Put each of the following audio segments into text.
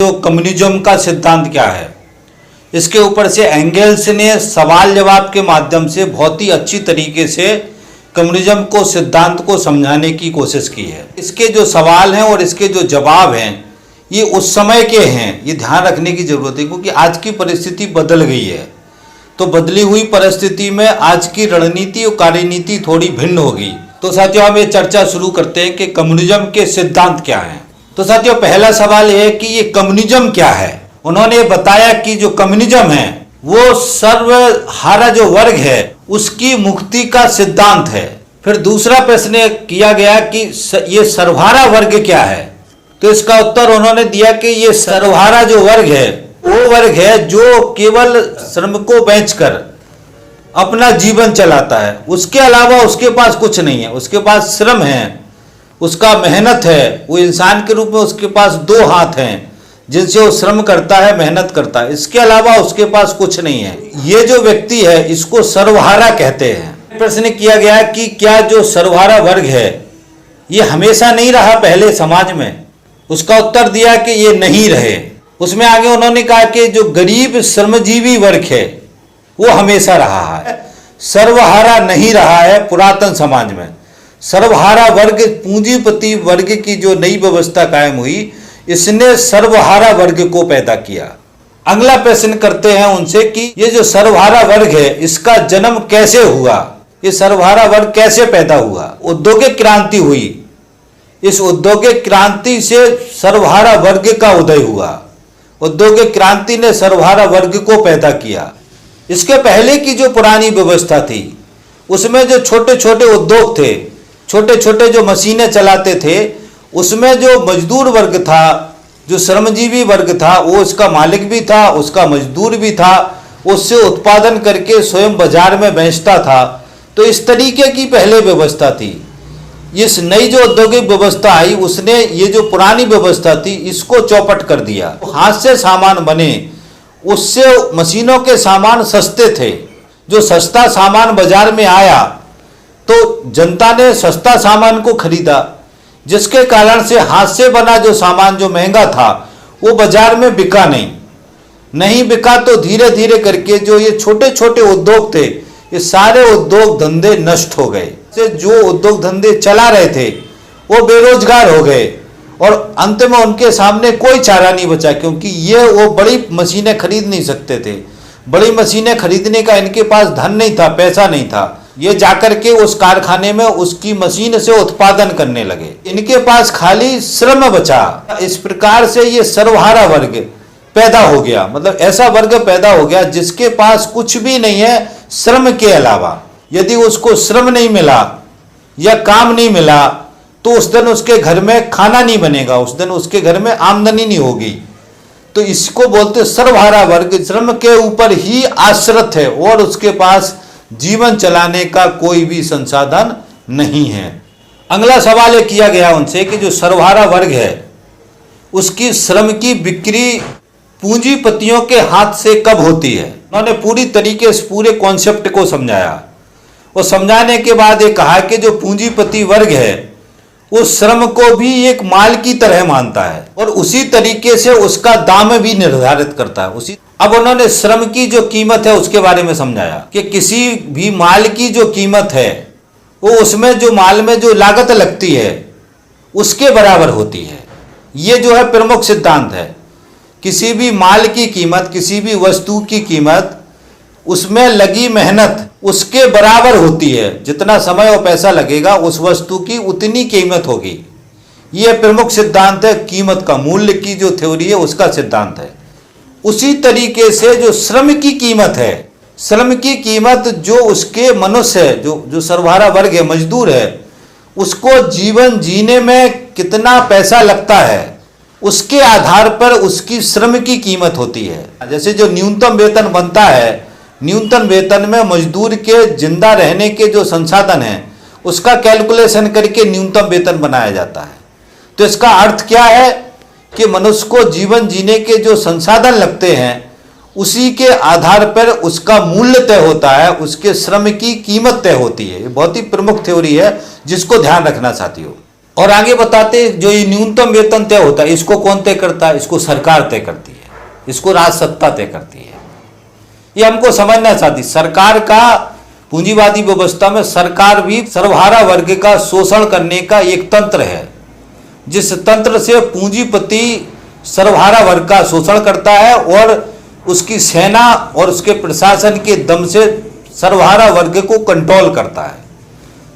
तो कम्युनिज्म का सिद्धांत क्या है, इसके ऊपर से एंगेल्स ने सवाल जवाब के माध्यम से बहुत ही अच्छी तरीके से कम्युनिज्म को सिद्धांत को समझाने की कोशिश की है। इसके जो सवाल हैं और इसके जो जवाब हैं ये उस समय के हैं, ये ध्यान रखने की जरूरत है, क्योंकि आज की परिस्थिति बदल गई है। तो बदली हुई परिस्थिति में आज की रणनीति और कार्यनीति थोड़ी भिन्न होगी। तो साथियों, हम ये चर्चा शुरू करते हैं कि कम्युनिज्म के सिद्धांत क्या हैं। तो साथियों, पहला सवाल है कि ये कम्युनिज्म क्या है। उन्होंने बताया कि जो कम्युनिज्म है वो सर्वहारा जो वर्ग है उसकी मुक्ति का सिद्धांत है। फिर दूसरा प्रश्न किया गया कि ये सर्वहारा वर्ग क्या है। तो इसका उत्तर उन्होंने दिया कि ये सर्वहारा जो वर्ग है वो वर्ग है जो केवल श्रम को बेचकर अपना जीवन चलाता है, उसके अलावा उसके पास कुछ नहीं है। उसके पास श्रम है, उसका मेहनत है, वो इंसान के रूप में उसके पास दो हाथ हैं जिनसे वो श्रम करता है, मेहनत करता है, इसके अलावा उसके पास कुछ नहीं है। ये जो व्यक्ति है इसको सर्वहारा कहते हैं। प्रश्न किया गया कि क्या जो सर्वहारा वर्ग है ये हमेशा नहीं रहा पहले समाज में। उसका उत्तर दिया कि ये नहीं रहे। उसमें आगे उन्होंने कहा कि जो गरीब श्रमजीवी वर्ग है वो हमेशा रहा है, सर्वहारा नहीं रहा है पुरातन समाज में। सर्वहारा वर्ग पूंजीपति वर्ग की जो नई व्यवस्था कायम हुई, इसने सर्वहारा वर्ग को पैदा किया। अगला प्रश्न करते हैं उनसे कि ये जो सर्वहारा वर्ग है इसका जन्म कैसे हुआ, ये सर्वहारा वर्ग कैसे पैदा हुआ। औद्योगिक क्रांति हुई, इस औद्योगिक क्रांति से सर्वहारा वर्ग का उदय हुआ। औद्योगिक क्रांति ने सर्वहारा वर्ग को पैदा किया। इसके पहले की जो पुरानी व्यवस्था थी उसमें जो छोटे छोटे उद्योग थे, छोटे छोटे जो मशीनें चलाते थे, उसमें जो मजदूर वर्ग था, जो श्रमजीवी वर्ग था, वो उसका मालिक भी था, उसका मजदूर भी था, उससे उत्पादन करके स्वयं बाजार में बेचता था। तो इस तरीके की पहले व्यवस्था थी। इस नई जो औद्योगिक व्यवस्था आई उसने ये जो पुरानी व्यवस्था थी इसको चौपट कर दिया। हाथ से सामान बने, उससे मशीनों के सामान सस्ते थे। जो सस्ता सामान बाजार में आया तो जनता ने सस्ता सामान को खरीदा, जिसके कारण से हाथ से बना जो सामान जो महंगा था वो बाजार में बिका नहीं बिका। तो धीरे धीरे करके जो ये छोटे छोटे उद्योग थे ये सारे उद्योग धंधे नष्ट हो गए। जो उद्योग धंधे चला रहे थे वो बेरोजगार हो गए और अंत में उनके सामने कोई चारा नहीं बचा, क्योंकि ये वो बड़ी मशीनें खरीद नहीं सकते थे। बड़ी मशीनें खरीदने का इनके पास धन नहीं था, पैसा नहीं था। ये जाकर के उस कारखाने में उसकी मशीन से उत्पादन करने लगे। इनके पास खाली श्रम बचा। इस प्रकार से ये सर्वहारा वर्ग पैदा हो गया। मतलब ऐसा वर्ग पैदा हो गया जिसके पास कुछ भी नहीं है श्रम के अलावा। यदि उसको श्रम नहीं मिला या काम नहीं मिला तो उस दिन उसके घर में खाना नहीं बनेगा, उस दिन उसके घर में आमदनी नहीं होगी। तो इसको बोलते सर्वहारा वर्ग श्रम के ऊपर ही आश्रित है और उसके पास जीवन चलाने का कोई भी संसाधन नहीं है। अगला सवाल ये किया गया उनसे कि जो सर्वहारा वर्ग है उसकी श्रम की बिक्री पूंजीपतियों के हाथ से कब होती है। उन्होंने पूरी तरीके से पूरे कॉन्सेप्ट को समझाया और समझाने के बाद ये कहा कि जो पूंजीपति वर्ग है उस श्रम को भी एक माल की तरह मानता है और उसी तरीके से उसका दाम भी निर्धारित करता है। अब उन्होंने श्रम की जो कीमत है उसके बारे में समझाया कि किसी भी माल की जो कीमत है वो उसमें जो माल में जो लागत लगती है उसके बराबर होती है। ये जो है प्रमुख सिद्धांत है। किसी भी माल की कीमत, किसी भी वस्तु की कीमत उसमें लगी मेहनत उसके बराबर होती है। जितना समय और पैसा लगेगा उस वस्तु की उतनी कीमत होगी। यह प्रमुख सिद्धांत है। कीमत का मूल्य की जो थ्योरी है उसका सिद्धांत है। उसी तरीके से जो श्रम की कीमत है, श्रम की कीमत जो उसके मनुष्य है, जो सर्वहारा वर्ग है, मजदूर है, उसको जीवन जीने में कितना पैसा लगता है उसके आधार पर उसकी श्रम की कीमत होती है। जैसे जो न्यूनतम वेतन बनता है, न्यूनतम वेतन में मजदूर के जिंदा रहने के जो संसाधन हैं उसका कैलकुलेशन करके न्यूनतम वेतन बनाया जाता है। तो इसका अर्थ क्या है कि मनुष्य को जीवन जीने के जो संसाधन लगते हैं उसी के आधार पर उसका मूल्य तय होता है, उसके श्रम की कीमत तय होती है। ये बहुत ही प्रमुख थ्योरी है जिसको ध्यान रखना साथियों। और आगे बताते जो ये न्यूनतम वेतन तय होता है इसको कौन तय करता है? इसको सरकार तय करती है, इसको राज सत्ता तय करती है। ये हमको समझना चाहती। सरकार का पूंजीवादी व्यवस्था में सरकार भी सर्वहारा वर्ग का शोषण करने का एक तंत्र है, जिस तंत्र से पूंजीपति सर्वहारा वर्ग का शोषण करता है और उसकी सेना और उसके प्रशासन के दम से सर्वहारा वर्ग को कंट्रोल करता है।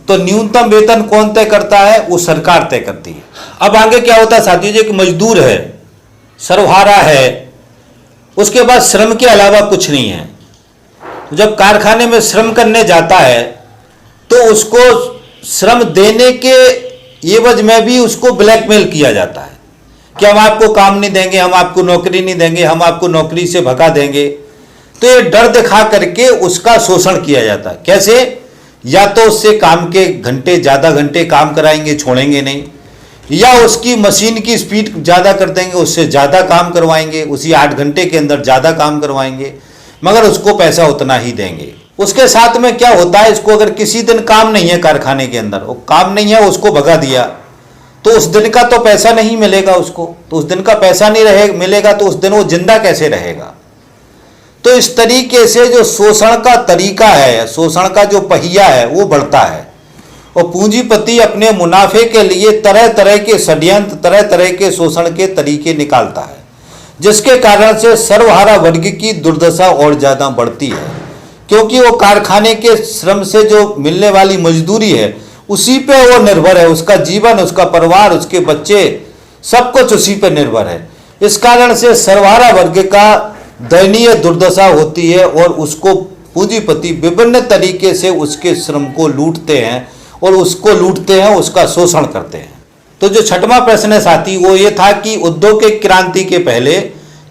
तो न्यूनतम वेतन कौन तय करता है? वो सरकार तय करती है। अब आगे क्या होता है साथियों जी, एक मजदूर है, सर्वहारा है, उसके बाद श्रम के अलावा कुछ नहीं है। तो जब कारखाने में श्रम करने जाता है तो उसको श्रम देने के एवज में भी उसको ब्लैकमेल किया जाता है कि हम आपको काम नहीं देंगे, हम आपको नौकरी नहीं देंगे, हम आपको नौकरी से भगा देंगे। तो ये डर दिखा करके उसका शोषण किया जाता है। कैसे? या तो उससे काम के घंटे ज़्यादा घंटे काम कराएंगे, छोड़ेंगे नहीं, या उसकी मशीन की स्पीड ज़्यादा कर देंगे, उससे ज़्यादा काम करवाएंगे, उसी 8 घंटे के अंदर ज़्यादा काम करवाएंगे, मगर उसको पैसा उतना ही देंगे। उसके साथ में क्या होता है, इसको अगर किसी दिन काम नहीं है कारखाने के अंदर, वो काम नहीं है, उसको भगा दिया, तो उस दिन का तो पैसा नहीं मिलेगा उसको। तो उस दिन का पैसा नहीं मिलेगा तो उस दिन वो जिंदा कैसे रहेगा? तो इस तरीके से जो शोषण का तरीका है, शोषण का जो पहिया है वो बढ़ता है और पूंजीपति अपने मुनाफे के लिए तरह तरह के षड्यंत्र, तरह तरह के शोषण के तरीके निकालता है, जिसके कारण से सर्वहारा वर्ग की दुर्दशा और ज़्यादा बढ़ती है, क्योंकि वो कारखाने के श्रम से जो मिलने वाली मजदूरी है उसी पे वो निर्भर है, उसका जीवन, उसका परिवार, उसके बच्चे, सब कुछ उसी पे निर्भर है। इस कारण से सर्वहारा वर्ग का दयनीय दुर्दशा होती है और उसको पूंजीपति विभिन्न तरीके से उसके श्रम को लूटते हैं और उसको लूटते हैं, उसका शोषण करते हैं। तो जो छठवां प्रश्न है साथी वो ये था कि औद्योगिक क्रांति के पहले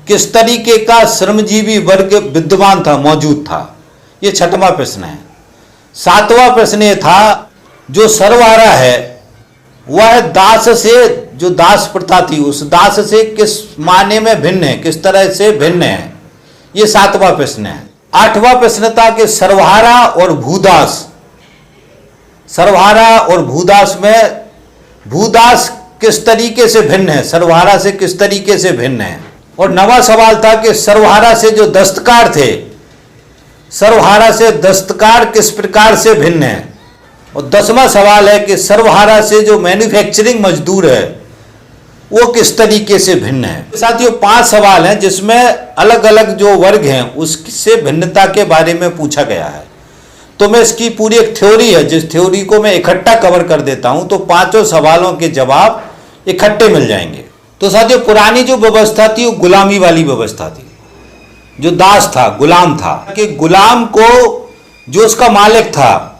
किस तरीके का श्रमजीवी वर्ग विद्यमान था, मौजूद था? ये छठवां प्रश्न है। सातवां प्रश्न ये था जो सर्वहारा है वह दास से, जो दास प्रथा थी उस दास से किस मायने में भिन्न है, किस तरह से भिन्न है? ये सातवां प्रश्न है। आठवां प्रश्न था कि सर्वहारा और भूदास, सर्वहारा और भूदास में भूदास किस तरीके से भिन्न है, सर्वहारा से किस तरीके से भिन्न है? और नवा सवाल था कि सर्वहारा से जो दस्तकार थे, सर्वहारा से दस्तकार किस प्रकार से भिन्न है? और 10वां सवाल है कि सर्वहारा से जो मैन्युफैक्चरिंग मजदूर है वो किस तरीके से भिन्न है? साथियों 5 सवाल हैं जिसमें अलग अलग जो वर्ग हैं उससे भिन्नता के बारे में पूछा गया है। तो मैं इसकी पूरी एक थ्योरी है, जिस थ्योरी को मैं इकट्ठा कवर कर देता हूं तो 5 सवालों के जवाब इकट्ठे मिल जाएंगे। तो साथियों पुरानी जो व्यवस्था थी वो गुलामी वाली व्यवस्था थी, जो दास था, गुलाम था, कि गुलाम को जो उसका मालिक था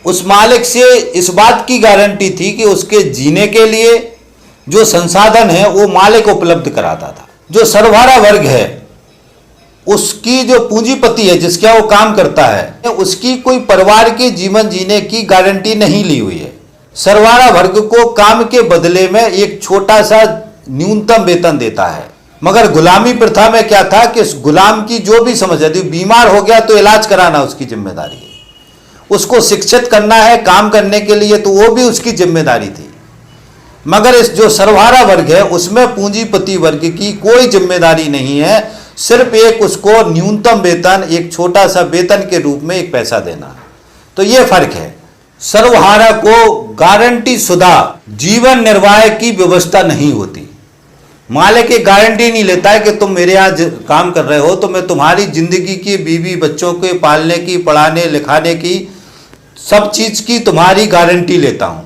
उस मालिक से इस बात की गारंटी थी कि उसके जीने के लिए जो संसाधन है वो मालिक उपलब्ध कराता था। जो सर्वहारा वर्ग है उसकी जो पूंजीपति है जिसका वो काम करता है उसकी कोई परिवार के जीवन जीने की गारंटी नहीं ली हुई है। सर्वहारा वर्ग को काम के बदले में एक छोटा सा न्यूनतम वेतन देता है, मगर गुलामी प्रथा में क्या था कि गुलाम की जो भी समझ है, बीमार हो गया तो इलाज कराना उसकी जिम्मेदारी है, उसको शिक्षित करना है काम करने के लिए तो वो भी उसकी जिम्मेदारी थी। मगर इस जो सर्वहारा वर्ग है उसमें पूंजीपति वर्ग की कोई जिम्मेदारी नहीं है, सिर्फ एक उसको न्यूनतम वेतन, एक छोटा सा वेतन के रूप में एक पैसा देना। तो ये फर्क है। सर्वहारा को गारंटी शुदा जीवन निर्वाह की व्यवस्था नहीं होती। मालिक एक गारंटी नहीं लेता है कि तुम मेरे यहाँ काम कर रहे हो तो मैं तुम्हारी जिंदगी की, बीवी बच्चों के पालने की, पढ़ाने लिखाने की, सब चीज की तुम्हारी गारंटी लेता हूं।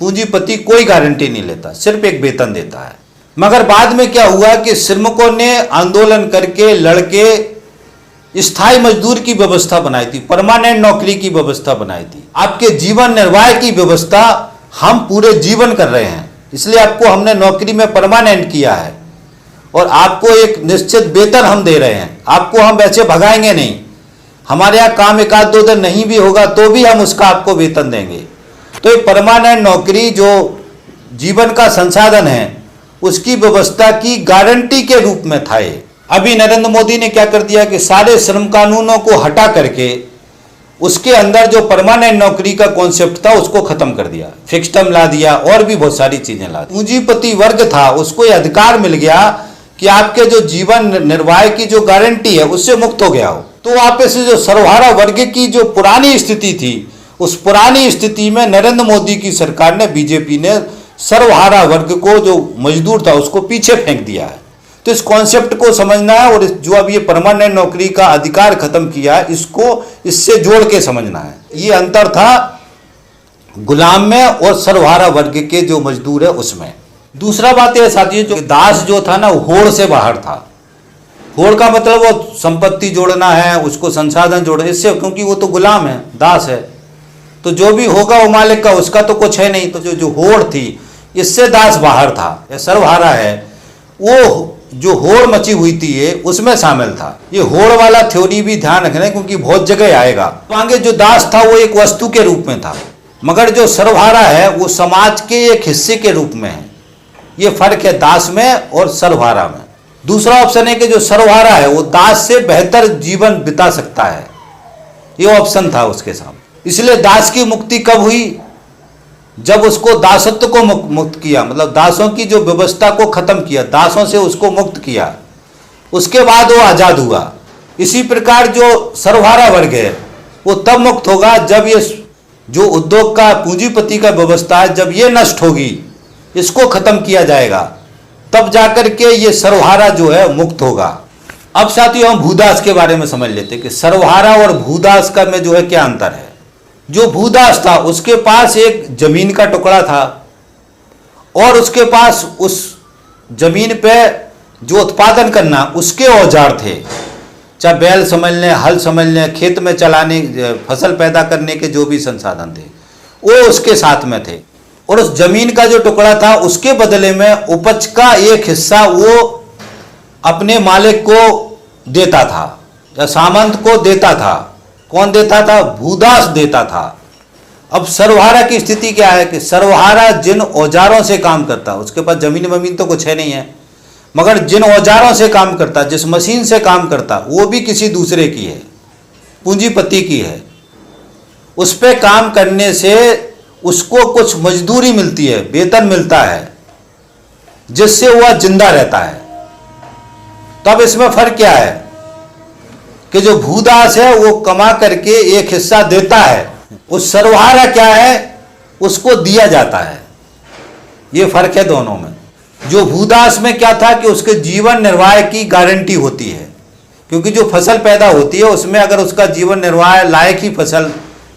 पूंजीपति कोई गारंटी नहीं लेता, सिर्फ एक वेतन देता है। मगर बाद में क्या हुआ कि श्रमिकों ने आंदोलन करके लड़के स्थायी मजदूर की व्यवस्था बनाई थी, परमानेंट नौकरी की व्यवस्था बनाई थी। आपके जीवन निर्वाह की व्यवस्था हम पूरे जीवन कर रहे हैं, इसलिए आपको हमने नौकरी में परमानेंट किया है और आपको एक निश्चित वेतन हम दे रहे हैं। आपको हम वैसे भगाएंगे नहीं, हमारे यहाँ काम 1-2 दिन नहीं भी होगा तो भी हम उसका आपको वेतन देंगे। तो ये परमानेंट नौकरी जो जीवन का संसाधन है उसकी व्यवस्था की गारंटी के रूप में था ये। अभी नरेंद्र मोदी ने क्या कर दिया कि सारे श्रम कानूनों को हटा करके उसके अंदर जो परमानेंट नौकरी का कॉन्सेप्ट था उसको खत्म कर दिया, फिक्स टर्म ला दिया और भी बहुत सारी चीजें ला दी। पूंजीपति वर्ग था उसको यह अधिकार मिल गया कि आपके जो जीवन निर्वाह की जो गारंटी है उससे मुक्त हो गया हो। तो आप से जो सर्वहारा वर्ग की जो पुरानी स्थिति थी, उस पुरानी स्थिति में नरेंद्र मोदी की सरकार ने, बीजेपी ने सर्वहारा वर्ग को, जो मजदूर था, उसको पीछे फेंक दिया है। तो इस कॉन्सेप्ट को समझना है और जो अब ये परमानेंट नौकरी का अधिकार खत्म किया है, इसको इससे जोड़ के समझना है। ये अंतर था गुलाम में और सर्वहारा वर्ग के जो मजदूर है उसमें। दूसरा बात यह साथियों, जो दास जो था ना, होड़ से बाहर था। होड़ का मतलब वो संपत्ति जोड़ना है, उसको संसाधन जोड़ना, इससे, क्योंकि वो तो गुलाम है, दास है, तो जो भी होगा वो मालिक का, उसका तो कुछ है नहीं। तो जो होड़ थी, इससे दास बाहर था। यह सर्वहारा है, वो जो होड़ मची हुई थी ये उसमें शामिल था। ये होड़ वाला थ्योरी भी ध्यान रखना है, क्योंकि बहुत जगह आएगा। तो आगे जो दास था वो एक वस्तु के रूप में था, मगर जो सर्वहारा है वो समाज के एक हिस्से के रूप में है। ये फर्क है दास में और सर्वहारा में। दूसरा ऑप्शन है कि जो सर्वहारा है वो दास से बेहतर जीवन बिता सकता है, ये ऑप्शन था उसके सामने। इसलिए दास की मुक्ति कब हुई? जब उसको दासत्व को मुक्त किया, मतलब दासों की जो व्यवस्था को खत्म किया, दासों से उसको मुक्त किया, उसके बाद वो आजाद हुआ। इसी प्रकार जो सर्वहारा वर्ग है वो तब मुक्त होगा जब ये जो उद्योग का, पूंजीपति का व्यवस्था है, जब ये नष्ट होगी, इसको खत्म किया जाएगा, तब जाकर के ये सर्वहारा जो है मुक्त होगा। अब साथियों हम भूदास के बारे में समझ लेते हैं कि सर्वहारा और भूदास का में जो है क्या अंतर है। जो भूदास था उसके पास एक जमीन का टुकड़ा था और उसके पास उस जमीन पे जो उत्पादन करना उसके औजार थे, चाहे बैल समझ लें, हल समझ लें, खेत में चलाने, फसल पैदा करने के जो भी संसाधन थे वो उसके साथ में थे। और उस जमीन का जो टुकड़ा था उसके बदले में उपज का एक हिस्सा वो अपने मालिक को देता था या सामंत को देता था। कौन देता था? भूदास देता था। अब सर्वहारा की स्थिति क्या है कि सर्वहारा जिन औजारों से काम करता, उसके पास जमीन वमीन तो कुछ है नहीं है, मगर जिन औजारों से काम करता, जिस मशीन से काम करता, वो भी किसी दूसरे की है, पूंजीपति की है। उस पे काम करने से उसको कुछ मजदूरी मिलती है, वेतन मिलता है, जिससे वह जिंदा रहता है। तब इसमें फर्क क्या है कि जो भूदास है वो कमा करके एक हिस्सा देता है, उस सर्वहारा क्या है, उसको दिया जाता है। ये फर्क है दोनों में। जो भूदास में क्या था कि उसके जीवन निर्वाह की गारंटी होती है, क्योंकि जो फसल पैदा होती है उसमें अगर उसका जीवन निर्वाह लायक ही फसल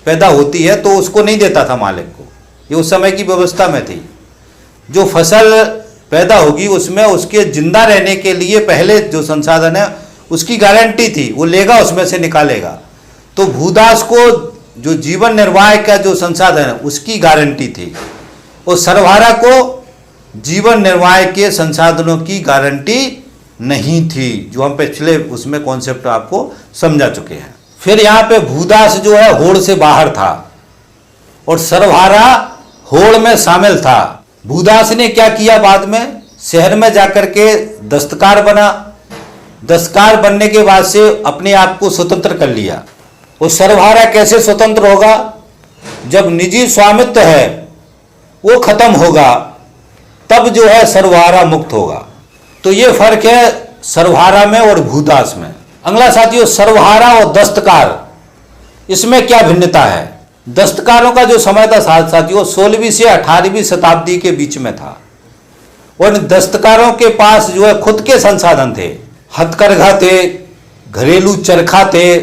पैदा होती है तो उसको नहीं देता था मालिक को। ये उस समय की व्यवस्था में थी। जो फसल पैदा होगी उसमें उसके जिंदा रहने के लिए पहले जो संसाधन है उसकी गारंटी थी, वो लेगा, उसमें से निकालेगा। तो भूदास को जो जीवन निर्वाह का जो संसाधन है उसकी गारंटी थी, और सर्वहारा को जीवन निर्वाह के संसाधनों की गारंटी नहीं थी, जो हम पिछले उसमें कॉन्सेप्ट आपको समझा चुके हैं। फिर यहाँ पे भूदास जो है होड़ से बाहर था और सर्वहारा होड़ में शामिल था। भूदास ने क्या किया, बाद में शहर में जाकर के दस्तकार बना। दस्तकार बनने के बाद से अपने आप को स्वतंत्र कर लिया। वो सर्वहारा कैसे स्वतंत्र होगा? जब निजी स्वामित्व है वो खत्म होगा, तब जो है सर्वहारा मुक्त होगा। तो ये फर्क है सर्वहारा में और भूदास में। अगला साथियों, सर्वहारा और दस्तकार, इसमें क्या भिन्नता है? दस्तकारों का जो समय था साथियों 16वीं से 18वीं शताब्दी के बीच में था, और दस्तकारों के पास जो है खुद के संसाधन थे, हथकरघा थे, घरेलू चरखा थे,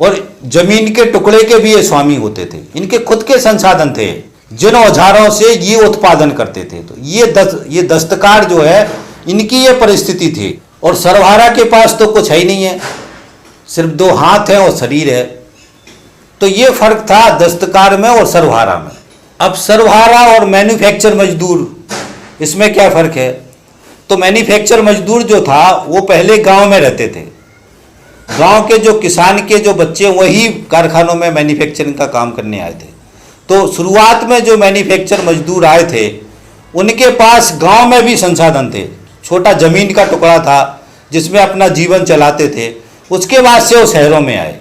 और जमीन के टुकड़े के भी ये स्वामी होते थे। इनके खुद के संसाधन थे, जिन औजारों से ये उत्पादन करते थे। तो ये दस्तकार जो है इनकी ये परिस्थिति थी। और सर्वहारा के पास तो कुछ है ही नहीं है, सिर्फ 2 हाथ हैं और शरीर है। तो ये फर्क था दस्तकार में और सर्वहारा में। अब सर्वहारा और मैन्युफैक्चर मजदूर, इसमें क्या फर्क है? तो मैन्युफैक्चर मजदूर जो था वो पहले गांव में रहते थे। गांव के जो किसान के जो बच्चे वही कारखानों में मैन्युफैक्चरिंग का काम करने आए थे। तो शुरुआत में जो मैन्युफैक्चर मजदूर आए थे उनके पास गांव में भी संसाधन थे, छोटा जमीन का टुकड़ा था जिसमें अपना जीवन चलाते थे। उसके बाद से वो शहरों में आए,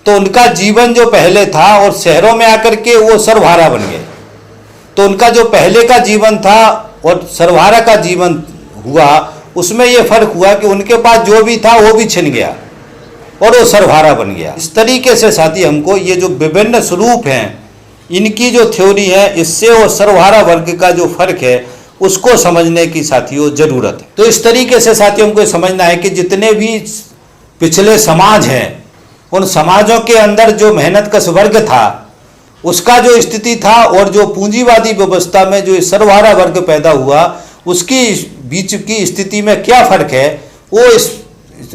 तो उनका जीवन जो पहले था और शहरों में आकर के वो सर्वहारा बन गए। तो उनका जो पहले का जीवन था और सर्वहारा का जीवन हुआ, उसमें ये फर्क हुआ कि उनके पास जो भी था वो भी छिन गया और वो सर्वहारा बन गया। इस तरीके से साथी हमको ये जो विभिन्न स्वरूप हैं, इनकी जो थ्योरी है, इससे वो सर्वहारा वर्ग का जो फर्क है उसको समझने की साथियों जरूरत है। तो इस तरीके से साथियों हमको समझना है कि जितने भी पिछले समाज हैं, उन समाजों के अंदर जो मेहनतकश वर्ग था उसका जो स्थिति था और जो पूंजीवादी व्यवस्था में जो सर्वहारा वर्ग पैदा हुआ उसकी बीच की स्थिति में क्या फर्क है, वो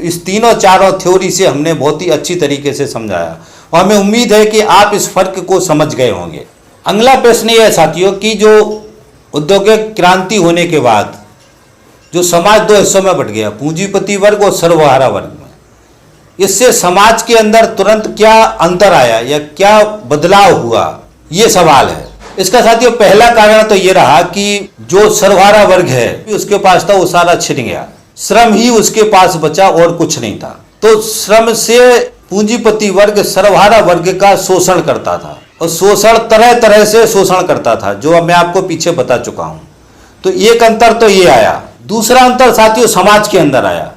इस तीनों चारों थ्योरी से हमने बहुत ही अच्छी तरीके से समझाया और हमें उम्मीद है कि आप इस फर्क को समझ गए होंगे। अगला प्रश्न यह है साथियों कि जो औद्योगिक क्रांति होने के बाद जो समाज दो हिस्सों में बट गया, पूंजीपति वर्ग और सर्वहारा वर्ग में, इससे समाज के अंदर तुरंत क्या अंतर आया या क्या बदलाव हुआ, ये सवाल है। इसका साथियों पहला कारण तो ये रहा कि जो सर्वहारा वर्ग है उसके पास था वो सारा छिन गया, श्रम ही उसके पास बचा और कुछ नहीं था। तो श्रम से पूंजीपति वर्ग सर्वहारा वर्ग का शोषण करता था और शोषण तरह तरह से शोषण करता था, जो अब मैं आपको पीछे बता चुका हूं। तो एक अंतर तो ये आया। दूसरा अंतर साथियों समाज के अंदर आया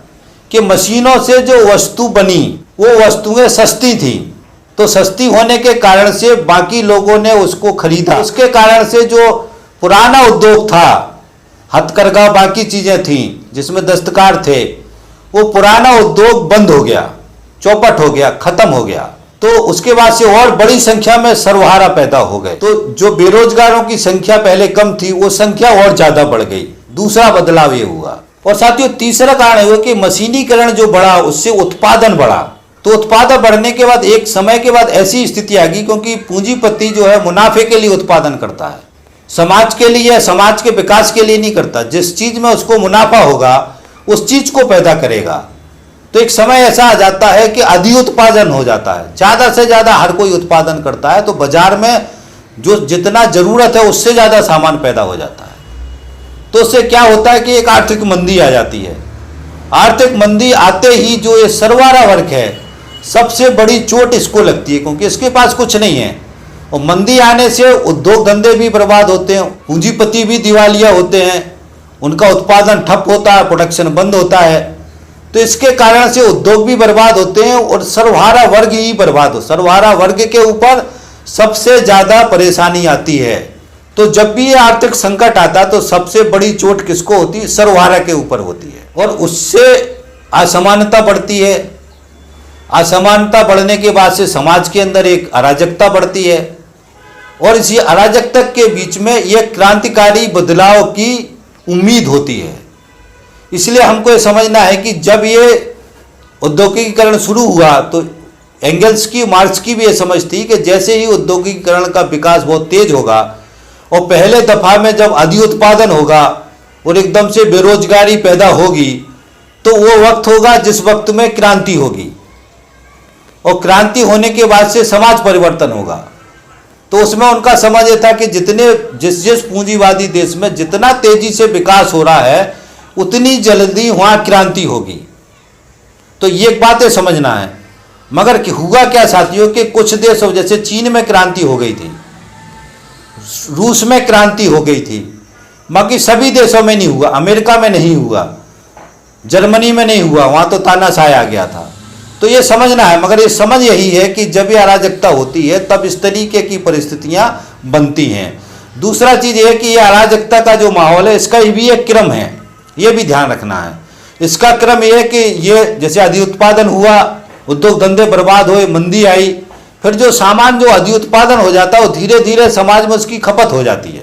कि मशीनों से जो वस्तु बनी वो वस्तुएं सस्ती थी, तो सस्ती होने के कारण से बाकी लोगों ने उसको खरीदा। उसके कारण से जो पुराना उद्योग था, हथकरघा बाकी चीजें थी जिसमें दस्तकार थे, वो पुराना उद्योग बंद हो गया, चौपट हो गया, खत्म हो गया। तो उसके बाद से और बड़ी संख्या में सर्वहारा पैदा हो गए। तो जो बेरोजगारों की संख्या पहले कम थी वो संख्या और ज्यादा बढ़ गई। दूसरा बदलाव ये हुआ। और साथियों तीसरा कारण हुआ कि मशीनीकरण जो बढ़ा उससे उत्पादन बढ़ा। तो उत्पादन बढ़ने के बाद एक समय के बाद ऐसी स्थिति आ गई, क्योंकि पूंजीपति जो है मुनाफे के लिए उत्पादन करता है, समाज के लिए, समाज के विकास के लिए नहीं करता। जिस चीज में उसको मुनाफा होगा उस चीज को पैदा करेगा। तो एक समय ऐसा आ जाता है कि अधिक उत्पादन हो जाता है, ज्यादा से ज्यादा हर कोई उत्पादन करता है, तो बाजार में जो जितना जरूरत है उससे ज्यादा सामान पैदा हो जाता है। तो उससे क्या होता है कि एक आर्थिक मंदी आ जाती है। आर्थिक मंदी आते ही जो ये सर्वहारा वर्ग है सबसे बड़ी चोट इसको लगती है, क्योंकि इसके पास कुछ नहीं है। और मंदी आने से उद्योग धंधे भी बर्बाद होते हैं, पूंजीपति भी दिवालिया होते हैं, उनका उत्पादन ठप होता है, प्रोडक्शन बंद होता है। तो इसके कारण से उद्योग भी बर्बाद होते हैं और सर्वहारा वर्ग ही बर्बाद हो। सर्वहारा वर्ग के ऊपर सबसे ज्यादा परेशानी आती है। तो जब भी ये आर्थिक संकट आता है तो सबसे बड़ी चोट किसको होती है? सर्वहारा के ऊपर होती है। और उससे असमानता बढ़ती है। असमानता बढ़ने के बाद से समाज के अंदर एक अराजकता बढ़ती है और इसी अराजकता के बीच में यह क्रांतिकारी बदलाव की उम्मीद होती है। इसलिए हमको ये समझना है कि जब ये औद्योगिकीकरण शुरू हुआ तो एंगल्स की, मार्क्स की भी ये समझ थी कि जैसे ही औद्योगिकीकरण का विकास बहुत तेज होगा और पहले दफा में जब अधिक उत्पादन होगा और एकदम से बेरोजगारी पैदा होगी, तो वो वक्त होगा जिस वक्त में क्रांति होगी। और क्रांति होने के बाद से समाज परिवर्तन होगा। तो उसमें उनका समझ ये था कि जिस पूंजीवादी देश में जितना तेजी से विकास हो रहा है उतनी जल्दी वहां क्रांति होगी। तो ये बातें समझना है। मगर कि हुआ क्या साथियों कि कुछ देशों जैसे चीन में क्रांति हो गई थी, रूस में क्रांति हो गई थी, बाकी सभी देशों में नहीं हुआ। अमेरिका में नहीं हुआ, जर्मनी में नहीं हुआ, वहां तो तानाशाही आ गया था। तो ये समझना है। मगर ये समझ यही है कि जब ये अराजकता होती है तब इस तरीके की परिस्थितियां बनती हैं। दूसरा चीज ये कि ये अराजकता का जो माहौल है इसका भी एक क्रम है, ये भी ध्यान रखना है। इसका क्रम यह है कि ये जैसे अधिक उत्पादन हुआ, उद्योग धंधे बर्बाद हुए, मंदी आई, फिर जो सामान जो अधिक उत्पादन हो जाता है वो धीरे धीरे समाज में उसकी खपत हो जाती है।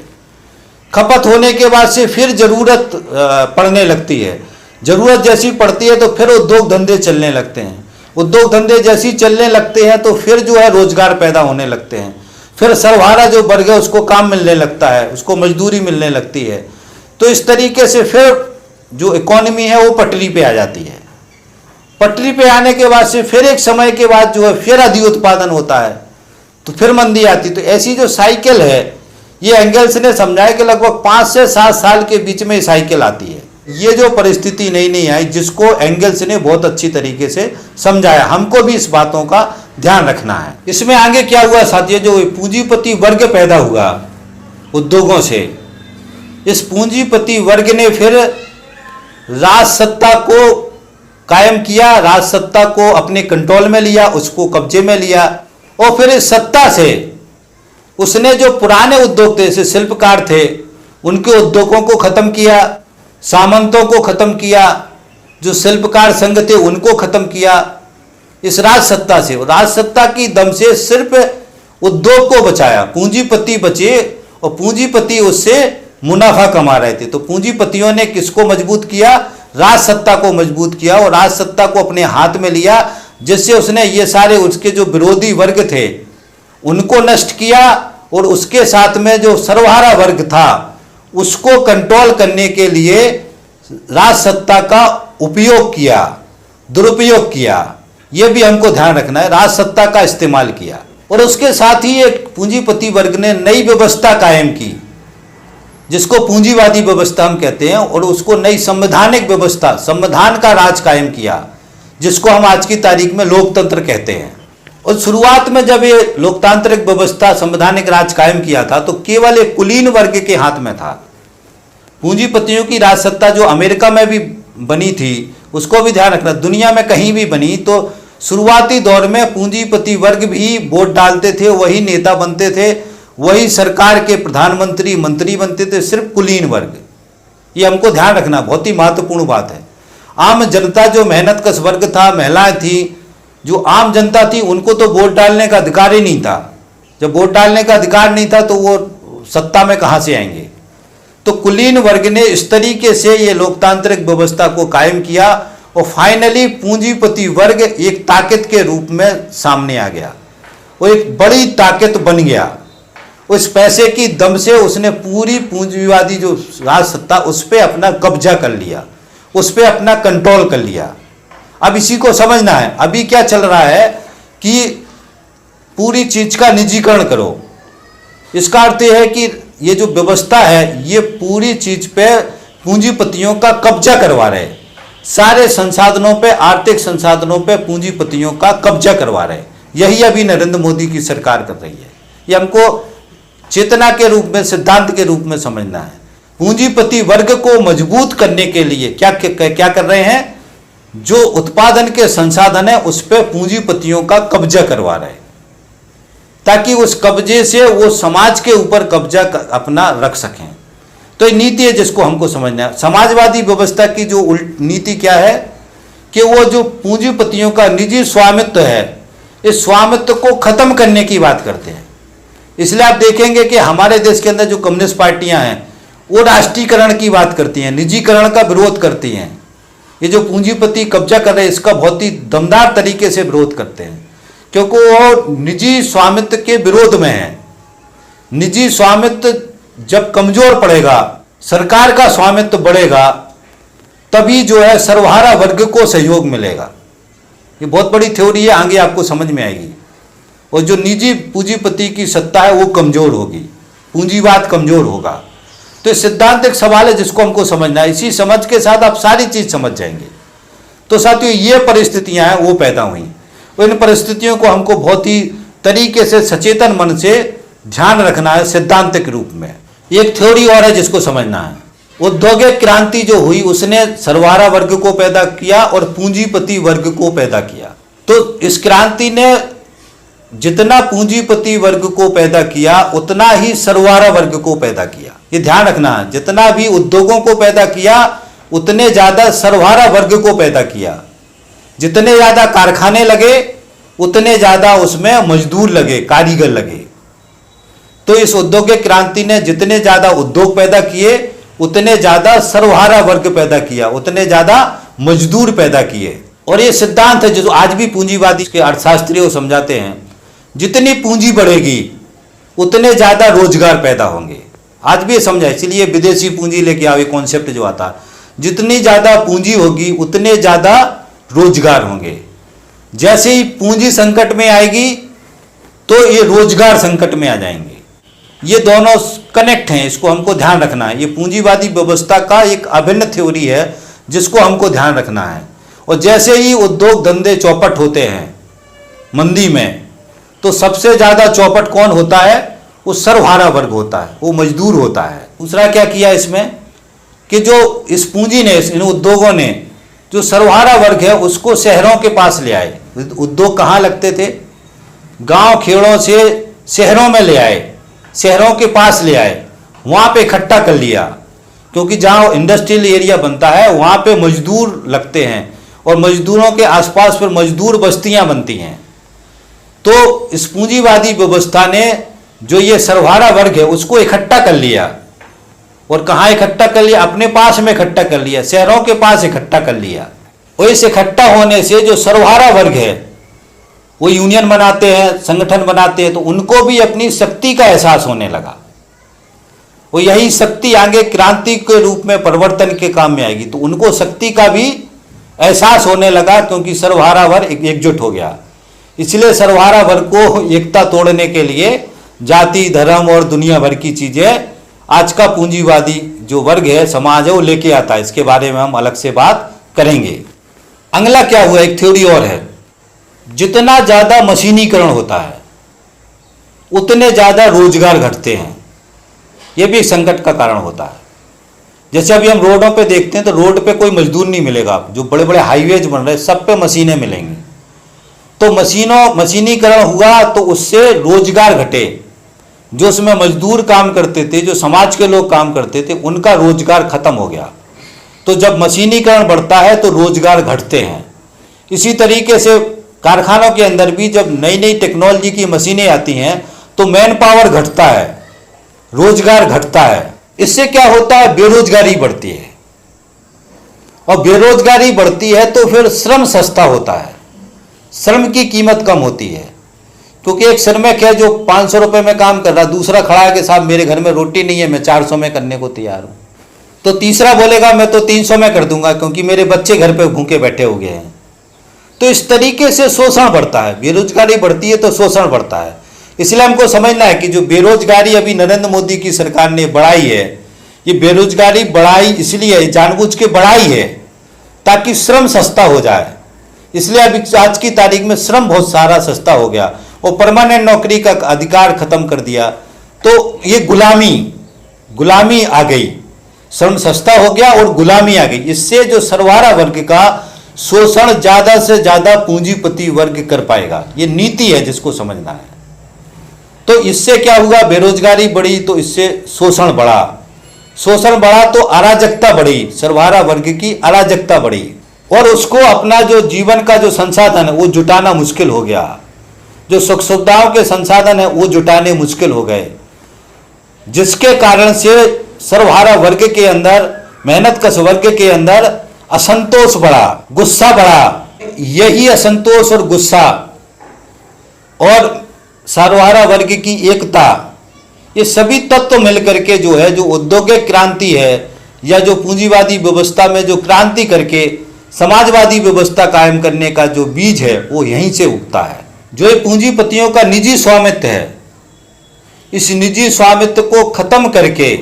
खपत होने के बाद से फिर जरूरत पड़ने लगती है। जरूरत जैसी पड़ती है तो फिर उद्योग धंधे चलने लगते हैं। उद्योग धंधे जैसी चलने लगते हैं तो फिर जो है रोजगार पैदा होने लगते हैं। फिर सर्वहारा जो वर्ग है उसको काम मिलने लगता है, उसको मजदूरी मिलने लगती है। तो इस तरीके से फिर जो इकोनॉमी है वो पटरी पे आ जाती है। पटरी पे आने के बाद से फिर एक समय के बाद जो है फिर अधिक उत्पादन होता है तो फिर मंदी आती। तो ऐसी जो साइकिल है ये एंगल्स ने समझाया कि लगभग 5 से 7 साल के बीच में ये साइकिल आती है। ये जो परिस्थिति नई नहीं आई, जिसको एंगल्स ने बहुत अच्छी तरीके से समझाया, हमको भी इस बातों का ध्यान रखना है। इसमें आगे क्या हुआ साथियों, जो पूंजीपति वर्ग पैदा हुआ उद्योगों से, इस पूंजीपति वर्ग ने फिर राज सत्ता को कायम किया, राज सत्ता को अपने कंट्रोल में लिया, उसको कब्जे में लिया, और फिर इस सत्ता से उसने जो पुराने उद्योग थे, जैसे शिल्पकार थे, उनके उद्योगों को खत्म किया, सामंतों को खत्म किया, जो शिल्पकार संघ थे उनको खत्म किया। इस राज सत्ता से, राज सत्ता की दम से सिर्फ उद्योग को बचाया, पूंजीपति बचे, और पूंजीपति उससे मुनाफा कमा रहे थे। तो पूंजीपतियों ने किसको मजबूत किया, राज सत्ता को मजबूत किया, और राज सत्ता को अपने हाथ में लिया, जिससे उसने ये सारे उसके जो विरोधी वर्ग थे उनको नष्ट किया, और उसके साथ में जो सर्वहारा वर्ग था उसको कंट्रोल करने के लिए राज सत्ता का उपयोग किया, दुरुपयोग किया। यह भी हमको ध्यान रखना है, राज सत्ता का इस्तेमाल किया। और उसके साथ ही एक पूंजीपति वर्ग ने नई व्यवस्था कायम की, जिसको पूंजीवादी व्यवस्था हम कहते हैं, और उसको नई संवैधानिक व्यवस्था, संविधान का राज कायम किया, जिसको हम आज की तारीख में लोकतंत्र कहते हैं। और शुरुआत में जब ये लोकतांत्रिक व्यवस्था, संवैधानिक राज कायम किया था, तो केवल एक कुलीन वर्ग के हाथ में था। पूंजीपतियों की राज सत्ता जो अमेरिका में भी बनी थी, उसको भी ध्यान रखना, दुनिया में कहीं भी बनी, तो शुरुआती दौर में पूंजीपति वर्ग भी वोट डालते थे, वही नेता बनते थे, वही सरकार के प्रधानमंत्री, मंत्री बनते थे, सिर्फ कुलीन वर्ग। ये हमको ध्यान रखना, बहुत ही महत्वपूर्ण बात है। आम जनता जो मेहनत कश वर्ग था, महिलाएं थी, जो आम जनता थी, उनको तो वोट डालने का अधिकार ही नहीं था। जब वोट डालने का अधिकार नहीं था तो वो सत्ता में कहां से आएंगे। तो कुलीन वर्ग ने इस तरीके से ये लोकतांत्रिक व्यवस्था को कायम किया, और फाइनली पूंजीपति वर्ग एक ताकत के रूप में सामने आ गया, वो एक बड़ी ताकत बन गया। उस पैसे की दम से उसने पूरी पूंजीवादी जो राज सत्ता, उस पर अपना कब्जा कर लिया, उस पर अपना कंट्रोल कर लिया। अब इसी को समझना है। अभी क्या चल रहा है कि पूरी चीज का निजीकरण करो। इसका अर्थ यह है कि ये जो व्यवस्था है, ये पूरी चीज पे पूंजीपतियों का कब्जा करवा रहे हैं, सारे संसाधनों पे, आर्थिक संसाधनों पे पूंजीपतियों का कब्जा करवा रहे हैं। यही अभी नरेंद्र मोदी की सरकार कर रही है। ये हमको चेतना के रूप में, सिद्धांत के रूप में समझना है। पूंजीपति वर्ग को मजबूत करने के लिए क्या कर रहे हैं, जो उत्पादन के संसाधन है उस पर पूंजीपतियों का कब्जा करवा रहे हैं, ताकि उस कब्जे से वो समाज के ऊपर कब्जा अपना रख सकें। तो ये नीति है जिसको हमको समझना है। समाजवादी व्यवस्था की जो नीति क्या है कि वो जो पूंजीपतियों का निजी स्वामित्व है, इस स्वामित्व को खत्म करने की बात करते हैं। इसलिए आप देखेंगे कि हमारे देश के अंदर जो कम्युनिस्ट पार्टियां हैं, वो राष्ट्रीयकरण की बात करती हैं, निजीकरण का विरोध करती हैं। ये जो पूंजीपति कब्जा कर रहे हैं, इसका बहुत ही दमदार तरीके से विरोध करते हैं, क्योंकि वो निजी स्वामित्व के विरोध में है। निजी स्वामित्व जब कमजोर पड़ेगा, सरकार का स्वामित्व बढ़ेगा, तभी जो है सर्वहारा वर्ग को सहयोग मिलेगा। ये बहुत बड़ी थ्योरी है, आगे आपको समझ में आएगी। और जो निजी पूंजीपति की सत्ता है वो कमजोर होगी, पूंजीवाद कमजोर होगा। तो ये सिद्धांत एक सवाल है जिसको हमको समझना है। इसी समझ के साथ आप सारी चीज समझ जाएंगे। तो साथियों, ये परिस्थितियां हैं वो पैदा हुई, और इन परिस्थितियों को हमको बहुत ही तरीके से सचेतन मन से ध्यान रखना है सिद्धांतिक रूप में। एक थ्योरी और है जिसको समझना है। औद्योगिक क्रांति जो हुई, उसने सर्वहारा वर्ग को पैदा किया और पूंजीपति वर्ग को पैदा किया। तो इस क्रांति ने जितना पूंजीपति वर्ग को पैदा किया, उतना ही सर्वहारा वर्ग को पैदा किया। ये ध्यान रखना है, जितना भी उद्योगों को पैदा किया, उतने ज्यादा सर्वहारा वर्ग को पैदा किया। जितने ज्यादा कारखाने लगे, उतने ज्यादा उसमें मजदूर लगे, कारीगर लगे। तो इस औद्योगिक क्रांति ने जितने ज्यादा उद्योग पैदा किए, उतने ज्यादा सर्वहारा वर्ग पैदा किया, उतने ज्यादा मजदूर पैदा किए। और ये सिद्धांत है जो आज भी पूंजीवादी के अर्थशास्त्री समझाते हैं, जितनी पूंजी बढ़ेगी उतने ज्यादा रोजगार पैदा होंगे। आज भी समझा, इसलिए विदेशी पूंजी लेके आओ, ये कॉन्सेप्ट जो आता है, जितनी ज्यादा पूंजी होगी उतने ज्यादा रोजगार होंगे। जैसे ही पूंजी संकट में आएगी तो ये रोजगार संकट में आ जाएंगे। ये दोनों कनेक्ट हैं, इसको हमको ध्यान रखना है। ये पूंजीवादी व्यवस्था का एक अभिन्न थ्योरी है जिसको हमको ध्यान रखना है। और जैसे ही उद्योग धंधे चौपट होते हैं मंदी में, तो सबसे ज़्यादा चौपट कौन होता है? वो सर्वहारा वर्ग होता है, वो मजदूर होता है। दूसरा क्या किया इसमें कि जो इस पूंजी ने, इन उद्योगों ने जो सर्वहारा वर्ग है उसको शहरों के पास ले आए। उद्योग कहाँ लगते थे? गांव खेड़ों से शहरों में ले आए, शहरों के पास ले आए, वहाँ पे इकट्ठा कर लिया, क्योंकि जहाँ इंडस्ट्रियल एरिया बनता है वहाँ पे मजदूर लगते हैं और मजदूरों के आसपास फिर मजदूर बस्तियाँ बनती हैं। तो इस पूंजीवादी व्यवस्था ने जो ये सर्वहारा वर्ग है उसको इकट्ठा कर लिया। और कहाँ इकट्ठा कर लिया? अपने पास में इकट्ठा कर लिया, शहरों के पास इकट्ठा कर लिया। और इस इकट्ठा होने से जो सर्वहारा वर्ग है वो यूनियन बनाते हैं, संगठन बनाते हैं, तो उनको भी अपनी शक्ति का एहसास होने लगा। और यही शक्ति आगे क्रांति के रूप में परिवर्तन के काम में आएगी। तो उनको शक्ति का भी एहसास होने लगा, क्योंकि सर्वहारा वर्ग एकजुट हो गया। इसलिए सर्वहारा वर्ग को एकता तोड़ने के लिए जाति, धर्म और दुनिया भर की चीजें आज का पूंजीवादी जो वर्ग है, समाज है, वो लेके आता है। इसके बारे में हम अलग से बात करेंगे। अगला क्या हुआ, एक थ्योरी और है, जितना ज्यादा मशीनीकरण होता है उतने ज्यादा रोजगार घटते हैं। यह भी एक संकट का कारण होता है। जैसे अभी हम रोडों पे देखते हैं तो रोड पे कोई मजदूर नहीं मिलेगा। जो बड़े बड़े हाईवेज बन रहे हैं सब पे मशीनें मिलेंगी। तो मशीनीकरण हुआ तो उससे रोजगार घटे। जो उसमें मजदूर काम करते थे, जो समाज के लोग काम करते थे, उनका रोजगार खत्म हो गया। तो जब मशीनीकरण बढ़ता है तो रोजगार घटते हैं। इसी तरीके से कारखानों के अंदर भी जब नई नई टेक्नोलॉजी की मशीनें आती हैं तो मैन पावर घटता है, रोजगार घटता है। इससे क्या होता है? बेरोजगारी बढ़ती है। और बेरोजगारी बढ़ती है तो फिर श्रम सस्ता होता है, श्रम की कीमत कम होती है। क्योंकि एक श्रमिक है जो 500 रुपये में काम कर रहा, दूसरा खड़ा है कि साहब मेरे घर में रोटी नहीं है, मैं 400 में करने को तैयार हूँ। तो तीसरा बोलेगा मैं तो 300 में कर दूंगा क्योंकि मेरे बच्चे घर पे भूखे बैठे हो गए हैं। तो इस तरीके से शोषण बढ़ता है, बेरोजगारी बढ़ती है तो शोषण बढ़ता है। इसलिए हमको समझना है कि जो बेरोजगारी अभी नरेंद्र मोदी की सरकार ने बढ़ाई है, ये बेरोजगारी बढ़ाई इसलिए जानबूझ के बढ़ाई है ताकि श्रम सस्ता हो जाए। इसलिए अभी आज की तारीख में श्रम बहुत सारा सस्ता हो गया और परमानेंट नौकरी का अधिकार खत्म कर दिया। तो ये गुलामी आ गई, श्रम सस्ता हो गया और गुलामी आ गई। इससे जो सर्वहारा वर्ग का शोषण ज्यादा से ज्यादा पूंजीपति वर्ग कर पाएगा, ये नीति है जिसको समझना है। तो इससे क्या हुआ? बेरोजगारी बढ़ी तो इससे शोषण बढ़ा तो अराजकता बढ़ी, सर्वहारा वर्ग की अराजकता बढ़ी और उसको अपना जो जीवन का जो संसाधन है वो जुटाना मुश्किल हो गया। जो सुख सुविधाओं के संसाधन है वो जुटाने मुश्किल हो गए, जिसके कारण से सर्वहारा वर्ग के अंदर, मेहनतकश वर्ग के अंदर असंतोष बढ़ा, गुस्सा बढ़ा। यही असंतोष और गुस्सा और सर्वहारा वर्ग की एकता, ये सभी तत्व मिलकर के जो है, जो औद्योगिक क्रांति है या जो पूंजीवादी व्यवस्था में जो क्रांति करके समाजवादी व्यवस्था कायम करने का जो बीज है वो यहीं से उगता है। जो ये पूंजीपतियों का निजी स्वामित्व है, इस निजी स्वामित्व को खत्म करके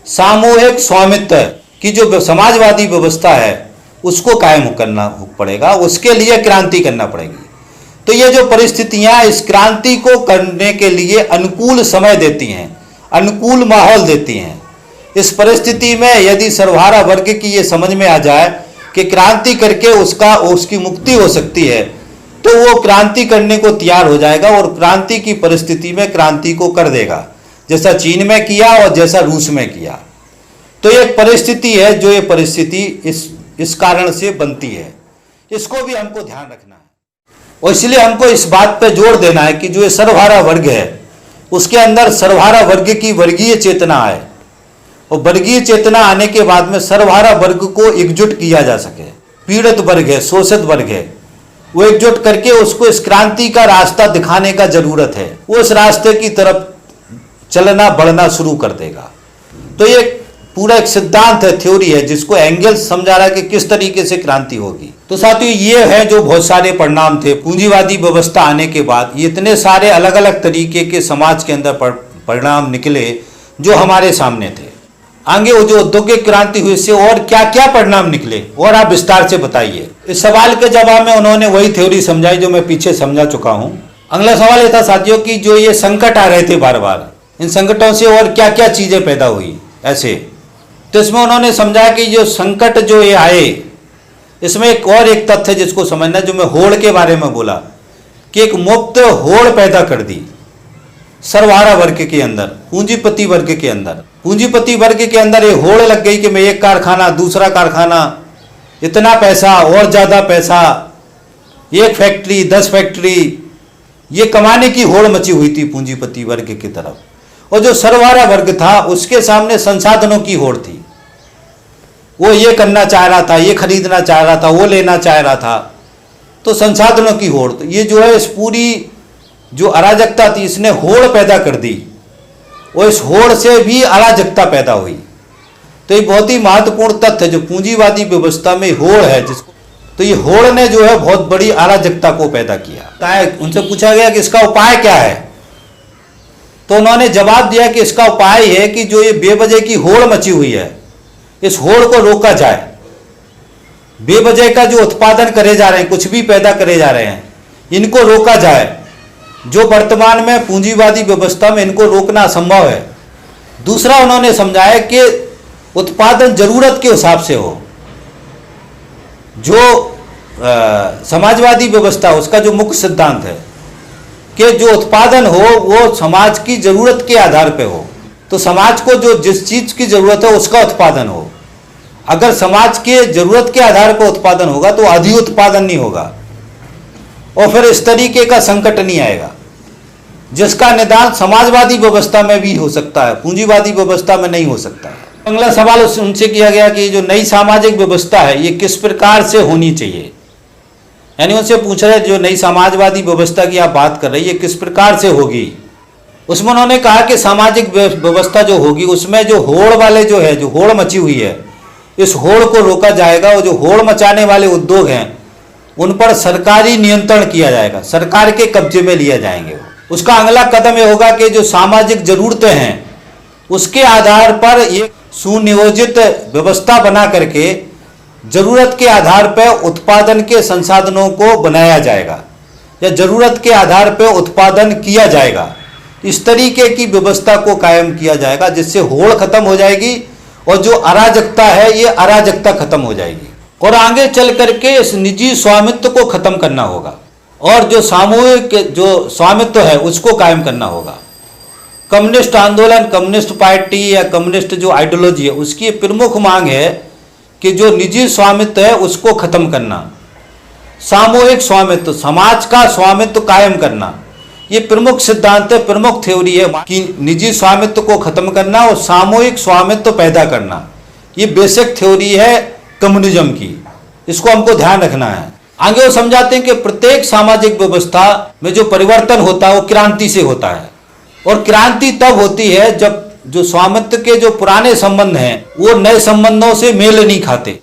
सामूहिक स्वामित्व की जो समाजवादी व्यवस्था है उसको कायम करना पड़ेगा, उसके लिए क्रांति करना पड़ेगी। तो ये जो परिस्थितियां इस क्रांति को करने के लिए अनुकूल समय देती हैं, अनुकूल माहौल देती हैं। इस परिस्थिति में यदि सर्वहारा वर्ग की ये समझ में आ जाए कि क्रांति करके उसकी मुक्ति हो सकती है, तो वो क्रांति करने को तैयार हो जाएगा और क्रांति की परिस्थिति में क्रांति को कर देगा, जैसा चीन में किया और जैसा रूस में किया। तो एक परिस्थिति है जो ये परिस्थिति इस कारण से बनती है, इसको भी हमको ध्यान रखना है। और इसलिए हमको इस बात पे जोर देना है कि जो ये सर्वहारा वर्ग है उसके अंदर सर्वहारा वर्ग की वर्गीय चेतना है और वर्गीय चेतना आने के बाद में सर्वहारा वर्ग को एकजुट किया जा सके। पीड़ित वर्ग है, शोषित वर्ग है, वो एकजुट करके उसको इस क्रांति का रास्ता दिखाने का जरूरत है। वो इस रास्ते की तरफ चलना बढ़ना शुरू कर देगा। तो ये पूरा एक सिद्धांत है, थ्योरी है, जिसको एंगल्स समझा रहा है कि किस तरीके से क्रांति होगी। तो साथियों ये है जो बहुत सारे परिणाम थे पूंजीवादी व्यवस्था आने के बाद। ये इतने सारे अलग अलग तरीके के समाज के अंदर परिणाम निकले जो हमारे सामने थे। आगे वो जो औद्योगिक क्रांति हुई इससे और क्या क्या परिणाम निकले और आप विस्तार से बताइए। इस सवाल के जवाब में उन्होंने वही थ्योरी समझाई जो मैं पीछे समझा चुका हूँ। अगला सवाल ये था साथियों कि जो ये संकट आ रहे थे बार बार, इन संकटों से और क्या क्या चीजें पैदा हुई ऐसे, तो इसमें उन्होंने समझा कि जो संकट जो ये आए इसमें एक तथ्य जिसको समझना, जो मैं होड़ के बारे में बोला कि एक मुक्त होड़ पैदा कर दी सर्वहारा वर्ग के अंदर, पूंजीपति वर्ग के अंदर। पूंजीपति वर्ग के अंदर ये होड़ लग गई कि मैं एक कारखाना दूसरा कारखाना, इतना पैसा और ज्यादा पैसा, एक फैक्ट्री 10 फैक्ट्री, ये कमाने की होड़ मची हुई थी पूंजीपति वर्ग की तरफ। और जो सर्वहारा वर्ग था उसके सामने संसाधनों की होड़ थी, वो ये करना चाह रहा था, ये खरीदना चाह रहा था, वो लेना चाह रहा था, तो संसाधनों की होड़। तो ये जो है इस पूरी जो अराजकता थी इसने होड़ पैदा कर दी और इस होड़ से भी अराजकता पैदा हुई। तो ये बहुत ही महत्वपूर्ण तथ्य जो पूंजीवादी व्यवस्था में होड़ है जिसको, तो ये होड़ ने जो है बहुत बड़ी अराजकता को पैदा किया। उनसे पूछा गया कि इसका उपाय क्या है, तो उन्होंने जवाब दिया कि इसका उपाय है कि जो ये बेवजह की होड़ मची हुई है इस होड़ को रोका जाए। बेवजह का जो उत्पादन करे जा रहे हैं, कुछ भी पैदा करे जा रहे हैं, इनको रोका जाए। जो वर्तमान में पूंजीवादी व्यवस्था में इनको रोकना असंभव है। दूसरा उन्होंने समझाया कि उत्पादन जरूरत के हिसाब से हो। जो समाजवादी व्यवस्था उसका जो मुख्य सिद्धांत है कि जो उत्पादन हो वो समाज की जरूरत के आधार पे हो। तो समाज को जो जिस चीज की जरूरत है उसका उत्पादन हो। अगर समाज के जरूरत के आधार पर उत्पादन होगा तो अधिक उत्पादन नहीं होगा और फिर इस तरीके का संकट नहीं आएगा जिसका निदान समाजवादी व्यवस्था में भी हो सकता है, पूंजीवादी व्यवस्था में नहीं हो सकता है। अगला सवाल उनसे किया गया कि जो नई सामाजिक व्यवस्था है ये किस प्रकार से होनी चाहिए, यानी उनसे पूछ रहे जो नई समाजवादी व्यवस्था की आप बात कर रही है किस प्रकार से होगी। उसमें उन्होंने कहा कि सामाजिक व्यवस्था जो होगी उसमें जो होड़ वाले जो है, जो होड़ मची हुई है, इस होड़ को रोका जाएगा और जो होड़ मचाने वाले उद्योग हैं उन पर सरकारी नियंत्रण किया जाएगा, सरकार के कब्जे में लिया जाएंगे। उसका अगला कदम ये होगा कि जो सामाजिक जरूरतें हैं उसके आधार पर एक सुनियोजित व्यवस्था बना करके जरूरत के आधार पर उत्पादन के संसाधनों को बनाया जाएगा या जरूरत के आधार पर उत्पादन किया जाएगा। इस तरीके की व्यवस्था को कायम किया जाएगा जिससे होड़ खत्म हो जाएगी और जो अराजकता है ये अराजकता खत्म हो जाएगी। और आगे चल करके इस निजी स्वामित्व को खत्म करना होगा और जो सामूहिक जो स्वामित्व है उसको कायम करना होगा। कम्युनिस्ट आंदोलन, कम्युनिस्ट पार्टी या कम्युनिस्ट जो आइडियोलॉजी है उसकी प्रमुख मांग है कि जो निजी स्वामित्व है उसको खत्म करना, सामूहिक स्वामित्व, समाज का स्वामित्व कायम करना, ये प्रमुख सिद्धांत है, प्रमुख थ्योरी है कि निजी स्वामित्व को खत्म करना और सामूहिक स्वामित्व पैदा करना। ये बेसिक थ्योरी है कम्युनिज्म की, इसको हमको ध्यान रखना है। आगे वो समझाते हैं कि प्रत्येक सामाजिक व्यवस्था में जो परिवर्तन होता है वो क्रांति से होता है और क्रांति तब होती है जब जो स्वामित्व के जो पुराने संबंध हैं वो नए संबंधों से मेल नहीं खाते,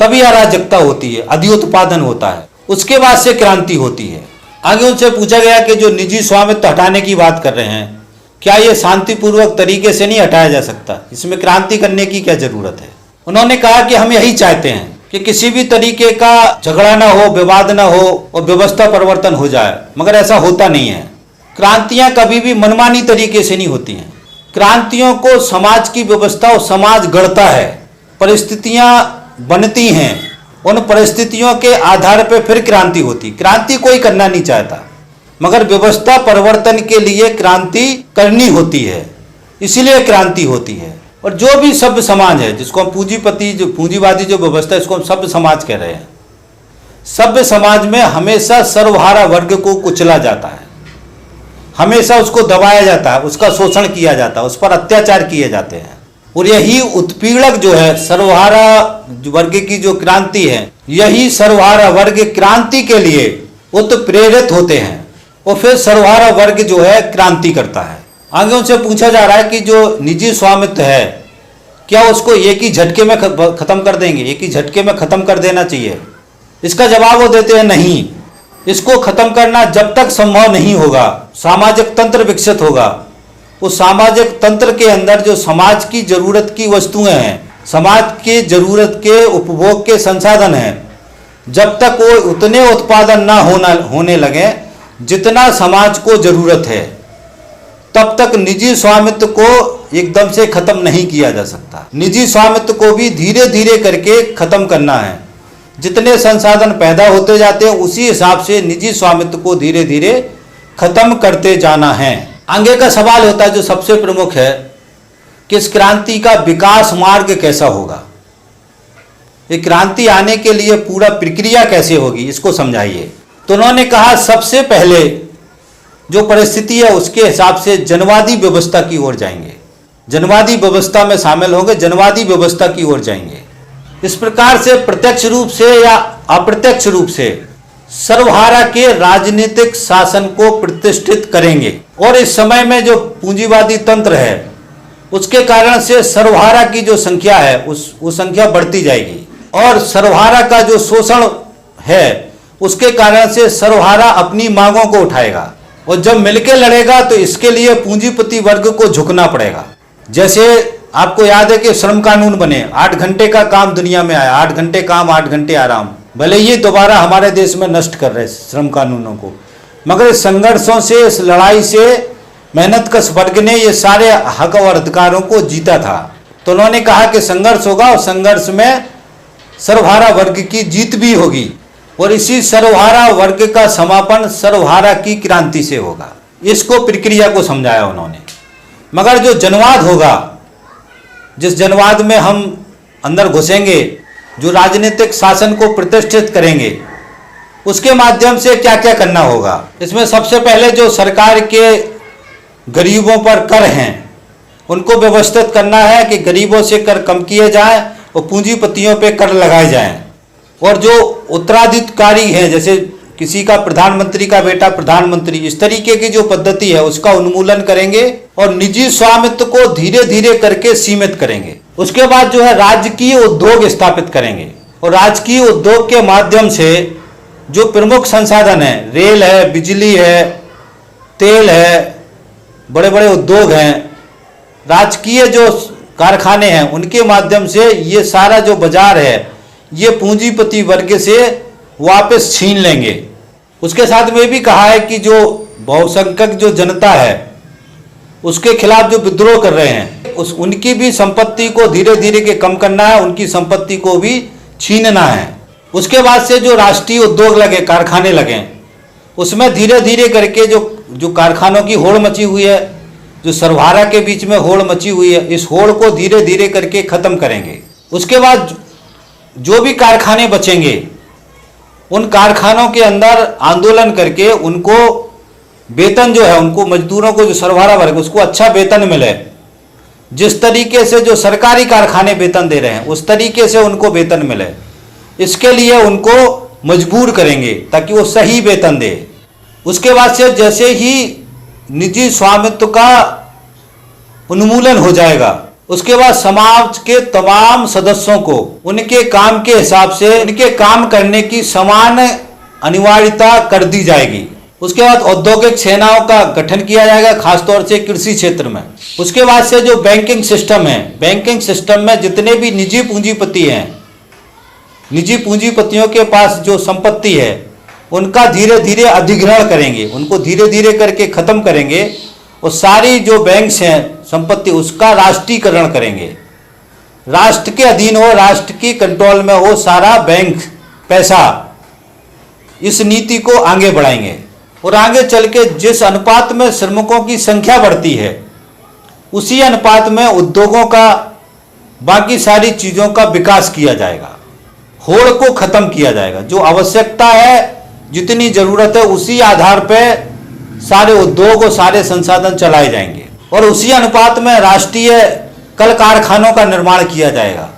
तभी अराजकता होती है, अधिक उत्पादन होता है, उसके बाद से क्रांति होती है। आगे उनसे पूछा गया कि जो निजी स्वामित्व हटाने की बात कर रहे हैं क्या ये शांतिपूर्वक तरीके से नहीं हटाया जा सकता, इसमें क्रांति करने की क्या जरूरत है। उन्होंने कहा कि हम यही चाहते हैं कि किसी भी तरीके का झगड़ा ना हो, विवाद ना हो और व्यवस्था परिवर्तन हो जाए, मगर ऐसा होता नहीं है। क्रांतियां कभी भी मनमानी तरीके से नहीं होती हैं। क्रांतियों को समाज की व्यवस्था और समाज गढ़ता है, परिस्थितियां बनती हैं, उन परिस्थितियों के आधार पर फिर क्रांति होती। क्रांति कोई करना नहीं चाहता मगर व्यवस्था परिवर्तन के लिए क्रांति करनी होती है, इसीलिए क्रांति होती है। और जो भी सभ्य समाज है जिसको हम पूंजीपति जो पूंजीवादी जो व्यवस्था है इसको हम सभ्य समाज कह रहे हैं, सभ्य समाज में हमेशा सर्वहारा वर्ग को कुचला जाता है, हमेशा उसको दबाया जाता है, उसका शोषण किया जाता है, उस पर अत्याचार किए जाते हैं। और यही उत्पीड़क जो है सर्वहारा वर्ग की जो क्रांति है, यही सर्वहारा वर्ग क्रांति के लिए उत्प्रेरित होते हैं और फिर सर्वहारा वर्ग जो है क्रांति करता है। आगे उनसे पूछा जा रहा है कि जो निजी स्वामित्व है क्या उसको एक ही झटके में खत्म कर देंगे, एक ही झटके में खत्म कर देना चाहिए। इसका जवाब वो देते हैं नहीं, इसको खत्म करना जब तक संभव नहीं होगा, सामाजिक तंत्र विकसित होगा उस सामाजिक तंत्र के अंदर जो समाज की जरूरत की वस्तुएं हैं, समाज के जरूरत के उपभोग के संसाधन हैं, जब तक वो उतने उत्पादन ना होने लगे जितना समाज को जरूरत है, तब तक निजी स्वामित्व को एकदम से खत्म नहीं किया जा सकता। निजी स्वामित्व को भी धीरे धीरे करके खत्म करना है। जितने संसाधन पैदा होते जाते हैं उसी हिसाब से निजी स्वामित्व को धीरे धीरे खत्म करते जाना है। आगे का सवाल होता है जो सबसे प्रमुख है कि इस क्रांति का विकास मार्ग कैसा होगा, ये क्रांति आने के लिए पूरा प्रक्रिया कैसे होगी, इसको समझाइए। तो उन्होंने कहा सबसे पहले जो परिस्थिति है उसके हिसाब से जनवादी व्यवस्था की ओर जाएंगे, जनवादी व्यवस्था में शामिल होंगे, जनवादी व्यवस्था की ओर जाएंगे। इस प्रकार से प्रत्यक्ष रूप से या अप्रत्यक्ष रूप से सर्वहारा के राजनीतिक शासन को प्रतिष्ठित करेंगे। और इस समय में जो पूंजीवादी तंत्र है उसके कारण से सर्वहारा की जो संख्या है वो संख्या बढ़ती जाएगी और सर्वहारा का जो शोषण है उसके कारण से सर्वहारा अपनी मांगों को उठाएगा और जब मिलकर लड़ेगा तो इसके लिए पूंजीपति वर्ग को झुकना पड़ेगा। जैसे आपको याद है कि श्रम कानून बने, 8 घंटे का काम दुनिया में आया, 8 घंटे काम 8 घंटे आराम। भले ये दोबारा हमारे देश में नष्ट कर रहे श्रम कानूनों को, मगर इस संघर्षों से, इस लड़ाई से मेहनतकश वर्ग ने ये सारे हक और अधिकारों को जीता था। तो उन्होंने कहा कि संघर्ष होगा और संघर्ष में सर्वहारा वर्ग की जीत भी होगी और इसी सर्वहारा वर्ग का समापन सर्वहारा की क्रांति से होगा। इसको प्रक्रिया को समझाया उन्होंने। मगर जो जनवाद होगा, जिस जनवाद में हम अंदर घुसेंगे, जो राजनीतिक शासन को प्रतिष्ठित करेंगे, उसके माध्यम से क्या क्या करना होगा। इसमें सबसे पहले जो सरकार के गरीबों पर कर हैं उनको व्यवस्थित करना है कि गरीबों से कर कम किए जाएं और पूंजीपतियों पे कर लगाए जाएं। और जो उत्तराधिकारी हैं, जैसे किसी का प्रधानमंत्री का बेटा प्रधानमंत्री, इस तरीके की जो पद्धति है उसका उन्मूलन करेंगे और निजी स्वामित्व को धीरे धीरे करके सीमित करेंगे। उसके बाद जो है राजकीय उद्योग स्थापित करेंगे और राजकीय उद्योग के माध्यम से जो प्रमुख संसाधन है, रेल है, बिजली है, तेल है, बड़े बड़े उद्योग हैं, राजकीय जो कारखाने हैं, उनके माध्यम से ये सारा जो बाजार है ये पूंजीपति वर्ग से वापस छीन लेंगे। उसके साथ में भी कहा है कि जो बहुसंख्यक जो जनता है उसके खिलाफ जो विद्रोह कर रहे हैं उनकी भी संपत्ति को धीरे धीरे के कम करना है, उनकी संपत्ति को भी छीनना है। उसके बाद से जो राष्ट्रीय उद्योग लगे, कारखाने लगे, उसमें धीरे धीरे करके जो कारखानों की होड़ मची हुई है, जो सर्वहारा के बीच में होड़ मची हुई है, इस होड़ को धीरे धीरे करके खत्म करेंगे। उसके बाद जो भी कारखाने बचेंगे उन कारखानों के अंदर आंदोलन करके उनको वेतन जो है, उनको मजदूरों को जो सर्वहारा वर्ग उसको अच्छा वेतन मिले। जिस तरीके से जो सरकारी कारखाने वेतन दे रहे हैं उस तरीके से उनको वेतन मिले, इसके लिए उनको मजबूर करेंगे ताकि वो सही वेतन दे। उसके बाद से जैसे ही निजी स्वामित्व का उन्मूलन हो जाएगा, उसके बाद समाज के तमाम सदस्यों को उनके काम के हिसाब से उनके काम करने की समान अनिवार्यता कर दी जाएगी। उसके बाद औद्योगिक सेनाओं का गठन किया जाएगा, खासतौर से कृषि क्षेत्र में। उसके बाद से जो बैंकिंग सिस्टम है, बैंकिंग सिस्टम में जितने भी निजी पूंजीपति हैं, निजी पूंजीपतियों के पास जो संपत्ति है उनका धीरे धीरे अधिग्रहण करेंगे, उनको धीरे धीरे करके खत्म करेंगे और सारी जो बैंक्स हैं संपत्ति उसका राष्ट्रीयकरण करेंगे। राष्ट्र के अधीन हो, राष्ट्र की कंट्रोल में हो सारा बैंक पैसा। इस नीति को आगे बढ़ाएंगे और आगे चल के जिस अनुपात में श्रमिकों की संख्या बढ़ती है उसी अनुपात में उद्योगों का, बाकी सारी चीज़ों का विकास किया जाएगा। होड़ को खत्म किया जाएगा। जो आवश्यकता है, जितनी जरूरत है, उसी आधार पर सारे उद्योग और सारे संसाधन चलाए जाएंगे और उसी अनुपात में राष्ट्रीय कल कारखानों का निर्माण किया जाएगा।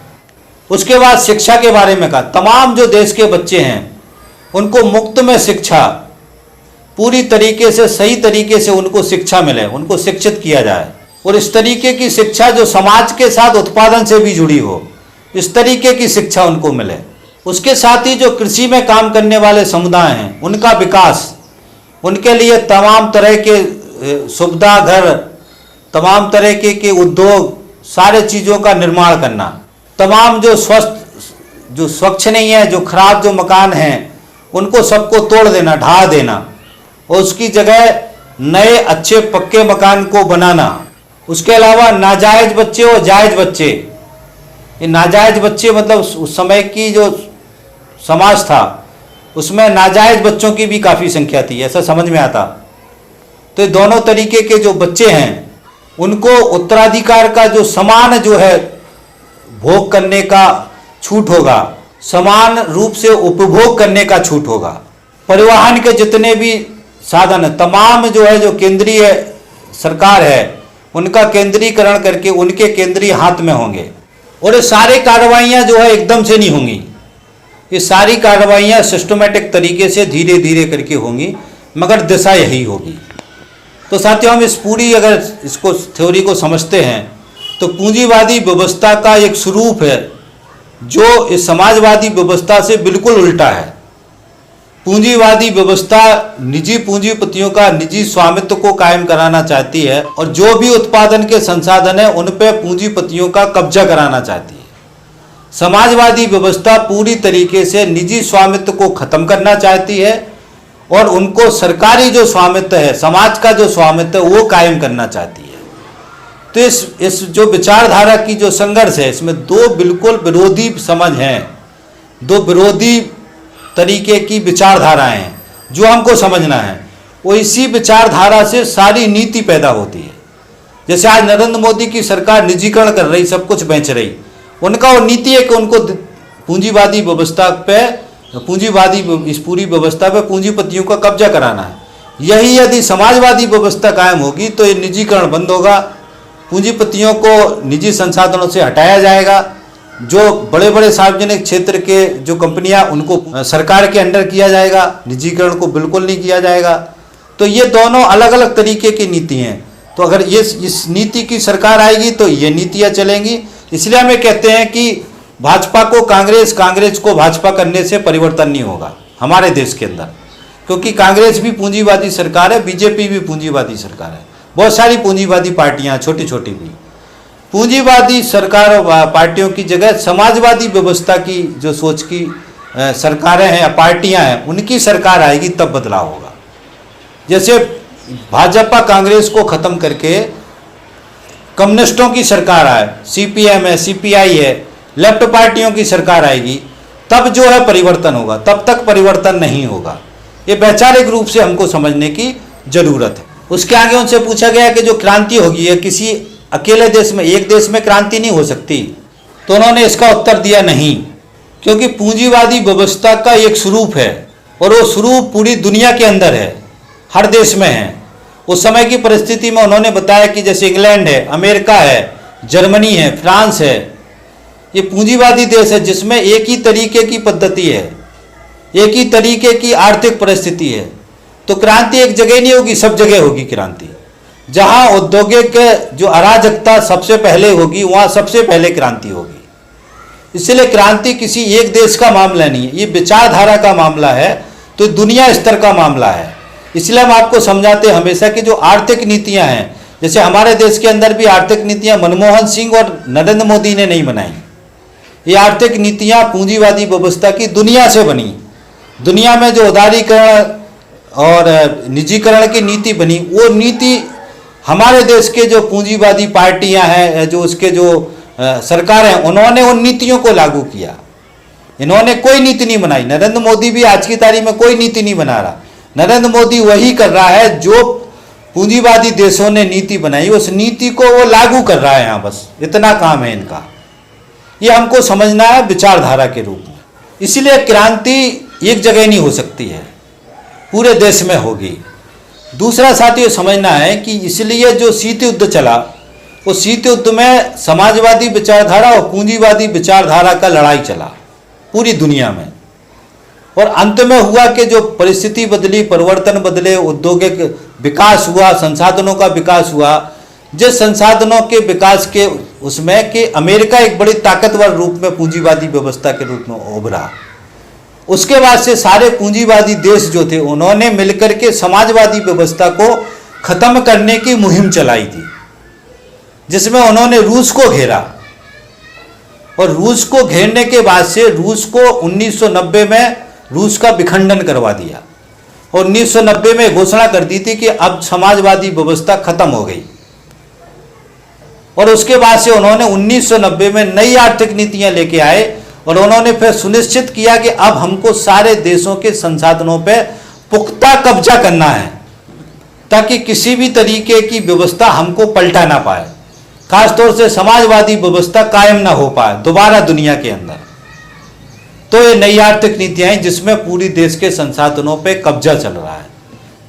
उसके बाद शिक्षा के बारे में कहा, तमाम जो देश के बच्चे हैं उनको मुफ्त में शिक्षा, पूरी तरीके से सही तरीके से उनको शिक्षा मिले, उनको शिक्षित किया जाए और इस तरीके की शिक्षा जो समाज के साथ उत्पादन से भी जुड़ी हो, इस तरीके की शिक्षा उनको मिले। उसके साथ ही जो कृषि में काम करने वाले समुदाय हैं उनका विकास, उनके लिए तमाम तरह के सुविधा घर, तमाम तरह के उद्योग, सारे चीज़ों का निर्माण करना, तमाम जो स्वच्छ नहीं है, जो खराब जो मकान हैं, उनको सबको तोड़ देना, ढा देना और उसकी जगह नए अच्छे पक्के मकान को बनाना। उसके अलावा नाजायज बच्चे और जायज बच्चे, ये नाजायज बच्चे मतलब उस समय की जो समाज था उसमें नाजायज बच्चों की भी काफ़ी संख्या थी, ऐसा समझ में आता। तो ये दोनों तरीके के जो बच्चे हैं उनको उत्तराधिकार का जो समान जो है भोग करने का छूट होगा, समान रूप से उपभोग करने का छूट होगा। परिवहन के जितने भी साधन है, तमाम जो है जो केंद्रीय सरकार है उनका केंद्रीकरण करके उनके केंद्रीय हाथ में होंगे। और ये सारी कार्रवाइयाँ जो है एकदम से नहीं होंगी, ये सारी कार्रवाइयाँ सिस्टमेटिक तरीके से धीरे धीरे करके होंगी, मगर दिशा यही होगी। तो साथियों, हम इस पूरी अगर इसको थ्योरी को समझते हैं तो पूंजीवादी व्यवस्था का एक स्वरूप है जो इस समाजवादी व्यवस्था से बिल्कुल उल्टा है। पूंजीवादी व्यवस्था निजी पूंजीपतियों का निजी स्वामित्व को कायम कराना चाहती है और जो भी उत्पादन के संसाधन है उन पे पूंजीपतियों का कब्जा कराना चाहती है। समाजवादी व्यवस्था पूरी तरीके से निजी स्वामित्व को खत्म करना चाहती है और उनको सरकारी जो स्वामित्व है, समाज का जो स्वामित्व है, वो कायम करना चाहती है। तो इस जो विचारधारा की जो संघर्ष है, इसमें दो बिल्कुल विरोधी समझ हैं, दो विरोधी तरीके की विचारधाराएं हैं जो हमको समझना है। वो इसी विचारधारा से सारी नीति पैदा होती है। जैसे आज नरेंद्र मोदी की सरकार निजीकरण कर रही, सब कुछ बेच रही, उनका वो नीति है कि उनको पूंजीवादी व्यवस्था पे, पूंजीवादी इस पूरी व्यवस्था पे पूंजीपतियों का कब्जा कराना है। यही यदि समाजवादी व्यवस्था कायम होगी तो ये निजीकरण बंद होगा, पूंजीपतियों को निजी संसाधनों से हटाया जाएगा, जो बड़े बड़े सार्वजनिक क्षेत्र के जो कंपनियां उनको सरकार के अंडर किया जाएगा, निजीकरण को बिल्कुल नहीं किया जाएगा। तो ये दोनों अलग अलग तरीके की नीति हैं। तो अगर ये इस नीति की सरकार आएगी तो ये नीतियां चलेंगी। इसलिए हमें कहते हैं कि भाजपा को कांग्रेस, कांग्रेस को भाजपा करने से परिवर्तन नहीं होगा हमारे देश के अंदर, क्योंकि कांग्रेस भी पूंजीवादी सरकार है, बीजेपी भी पूंजीवादी सरकार है, बहुत सारी पूंजीवादी पार्टियां, छोटी छोटी भी। पूंजीवादी सरकार पार्टियों की जगह समाजवादी व्यवस्था की जो सोच की सरकारें हैं या पार्टियां हैं, उनकी सरकार आएगी तब बदलाव होगा। जैसे भाजपा कांग्रेस को खत्म करके कम्युनिस्टों की सरकार आए, सीपीएम है, सीपीआई है, लेफ्ट पार्टियों की सरकार आएगी, तब जो है परिवर्तन होगा, तब तक परिवर्तन नहीं होगा। ये वैचारिक रूप से हमको समझने की जरूरत है। उसके आगे उनसे पूछा गया कि जो क्रांति होगी है किसी अकेले देश में, एक देश में क्रांति नहीं हो सकती। तो उन्होंने इसका उत्तर दिया नहीं, क्योंकि पूंजीवादी व्यवस्था का एक स्वरूप है और वो स्वरूप पूरी दुनिया के अंदर है, हर देश में है। उस समय की परिस्थिति में उन्होंने बताया कि जैसे इंग्लैंड है, अमेरिका है, जर्मनी है, फ्रांस है, ये पूंजीवादी देश है जिसमें एक ही तरीके की पद्धति है, एक ही तरीके की आर्थिक परिस्थिति है। तो क्रांति एक जगह नहीं होगी, सब जगह होगी क्रांति। जहां औद्योगिक जो अराजकता सबसे पहले होगी वहां सबसे पहले क्रांति होगी। इसलिए क्रांति किसी एक देश का मामला नहीं है, ये विचारधारा का मामला है, तो दुनिया स्तर का मामला है। इसलिए हम आपको समझाते हैं हमेशा कि जो आर्थिक नीतियां हैं, जैसे हमारे देश के अंदर भी आर्थिक नीतियां मनमोहन सिंह और नरेंद्र मोदी ने नहीं बनाई। ये आर्थिक नीतियां पूंजीवादी व्यवस्था की दुनिया से बनी। दुनिया में जो उदारीकरण और निजीकरण की नीति बनी, वो नीति हमारे देश के जो पूंजीवादी पार्टियां हैं, जो उसके जो सरकार हैं, उन्होंने उन नीतियों को लागू किया। इन्होंने कोई नीति नहीं बनाई। नरेंद्र मोदी भी आज की तारीख में कोई नीति नहीं बना रहा। नरेंद्र मोदी वही कर रहा है जो पूंजीवादी देशों ने नीति बनाई, उस नीति को वो लागू कर रहा है यहाँ, बस इतना काम है इनका। ये हमको समझना है विचारधारा के रूप में। इसलिए क्रांति एक जगह नहीं हो सकती है, पूरे देश में होगी। दूसरा साथियों समझना है कि इसलिए जो शीत युद्ध चला, उस शीत युद्ध में समाजवादी विचारधारा और पूंजीवादी विचारधारा का लड़ाई चला पूरी दुनिया में। और अंत में हुआ कि जो परिस्थिति बदली, परिवर्तन बदले, औद्योगिक विकास हुआ, संसाधनों का विकास हुआ। जिस संसाधनों के विकास के उसमें कि अमेरिका एक बड़ी ताकतवर रूप में पूंजीवादी व्यवस्था के रूप में उभरा। उसके बाद से सारे पूंजीवादी देश जो थे उन्होंने मिलकर के समाजवादी व्यवस्था को खत्म करने की मुहिम चलाई थी। जिसमें उन्होंने रूस को घेरा, और रूस को घेरने के बाद से रूस को 1990 में रूस का विखंडन करवा दिया और 1990 में घोषणा कर दी थी कि अब समाजवादी व्यवस्था खत्म हो गई। और उसके बाद से उन्होंने 1990 में नई आर्थिक नीतियां लेके आए और उन्होंने फिर सुनिश्चित किया कि अब हमको सारे देशों के संसाधनों पे पुख्ता कब्जा करना है ताकि किसी भी तरीके की व्यवस्था हमको पलटा ना पाए, खासतौर से समाजवादी व्यवस्था कायम ना हो पाए दोबारा दुनिया के अंदर। तो ये नई आर्थिक नीतियां हैं जिसमें पूरी देश के संसाधनों पे कब्जा चल रहा है।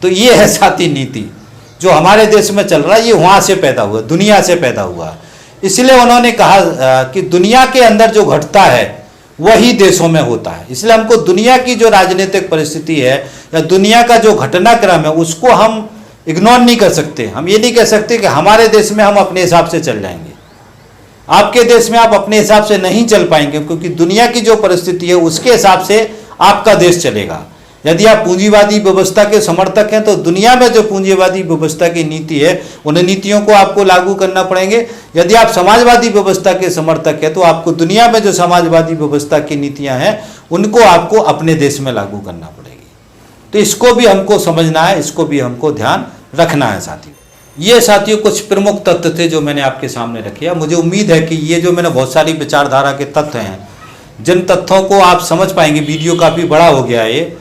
तो ये है साथी नीति जो हमारे देश में चल रहा है, ये वहाँ से पैदा हुआ, दुनिया से पैदा हुआ। इसलिए उन्होंने कहा कि दुनिया के अंदर जो घटता है वही देशों में होता है। इसलिए हमको दुनिया की जो राजनीतिक परिस्थिति है या दुनिया का जो घटनाक्रम है उसको हम इग्नोर नहीं कर सकते। हम ये नहीं कह सकते कि हमारे देश में हम अपने हिसाब से चल जाएंगे, आपके देश में आप अपने हिसाब से नहीं चल पाएंगे, क्योंकि दुनिया की जो परिस्थिति है उसके हिसाब से आपका देश चलेगा। यदि आप पूंजीवादी व्यवस्था के समर्थक हैं तो दुनिया में जो पूंजीवादी व्यवस्था की नीति है उन नीतियों को आपको लागू करना पड़ेंगे। यदि आप समाजवादी व्यवस्था के समर्थक हैं तो आपको दुनिया में जो समाजवादी व्यवस्था की नीतियां हैं उनको आपको अपने देश में लागू करना पड़ेगी। तो इसको भी हमको समझना है, इसको भी हमको ध्यान रखना है साथियों। ये साथियों कुछ प्रमुख तत्व थे जो मैंने आपके सामने रखे। मुझे उम्मीद है कि ये जो मैंने बहुत सारी विचारधारा के तत्व हैं, जिन तथ्यों को आप समझ पाएंगे। वीडियो काफ़ी बड़ा हो गया है ये,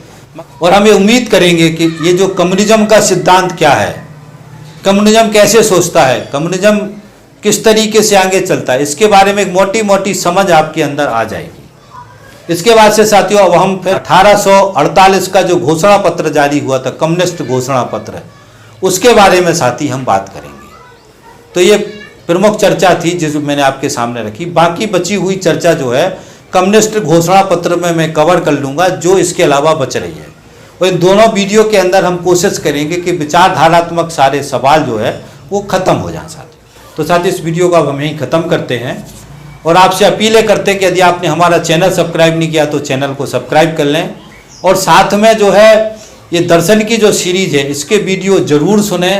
और हमें उम्मीद करेंगे कि ये जो कम्युनिज्म का सिद्धांत क्या है, कम्युनिज्म कैसे सोचता है, कम्युनिज्म किस तरीके से आगे चलता है, इसके बारे में एक मोटी मोटी समझ आपके अंदर आ जाएगी। इसके बाद से साथियों अब हम फिर 1848 का जो घोषणा पत्र जारी हुआ था, कम्युनिस्ट घोषणा पत्र, उसके बारे में साथी हम बात करेंगे। तो ये प्रमुख चर्चा थी जिसको मैंने आपके सामने रखी। बाकी बची हुई चर्चा जो है कम्युनिस्ट घोषणा पत्र में मैं कवर कर लूँगा जो इसके अलावा बच रही है। और इन दोनों वीडियो के अंदर हम कोशिश करेंगे कि विचारधारात्मक सारे सवाल जो है वो ख़त्म हो जाए साथी। तो साथी इस वीडियो को अब हम यहीं ख़त्म करते हैं और आपसे अपीलें करते हैं कि यदि आपने हमारा चैनल सब्सक्राइब नहीं किया तो चैनल को सब्सक्राइब कर लें, और साथ में जो है ये दर्शन की जो सीरीज है इसके वीडियो ज़रूर सुने।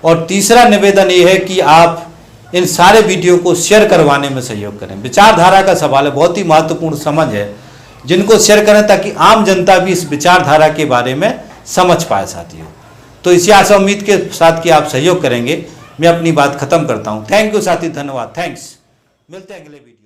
और तीसरा निवेदन ये है कि आप इन सारे वीडियो को शेयर करवाने में सहयोग करें। विचारधारा का सवाल है, बहुत ही महत्वपूर्ण समझ है, जिनको शेयर करें ताकि आम जनता भी इस विचारधारा के बारे में समझ पाए साथियों। तो इसी आशा उम्मीद के साथ कि आप सहयोग करेंगे, मैं अपनी बात खत्म करता हूँ। थैंक यू साथी, धन्यवाद, थैंक्स। मिलते हैं अगले वीडियो।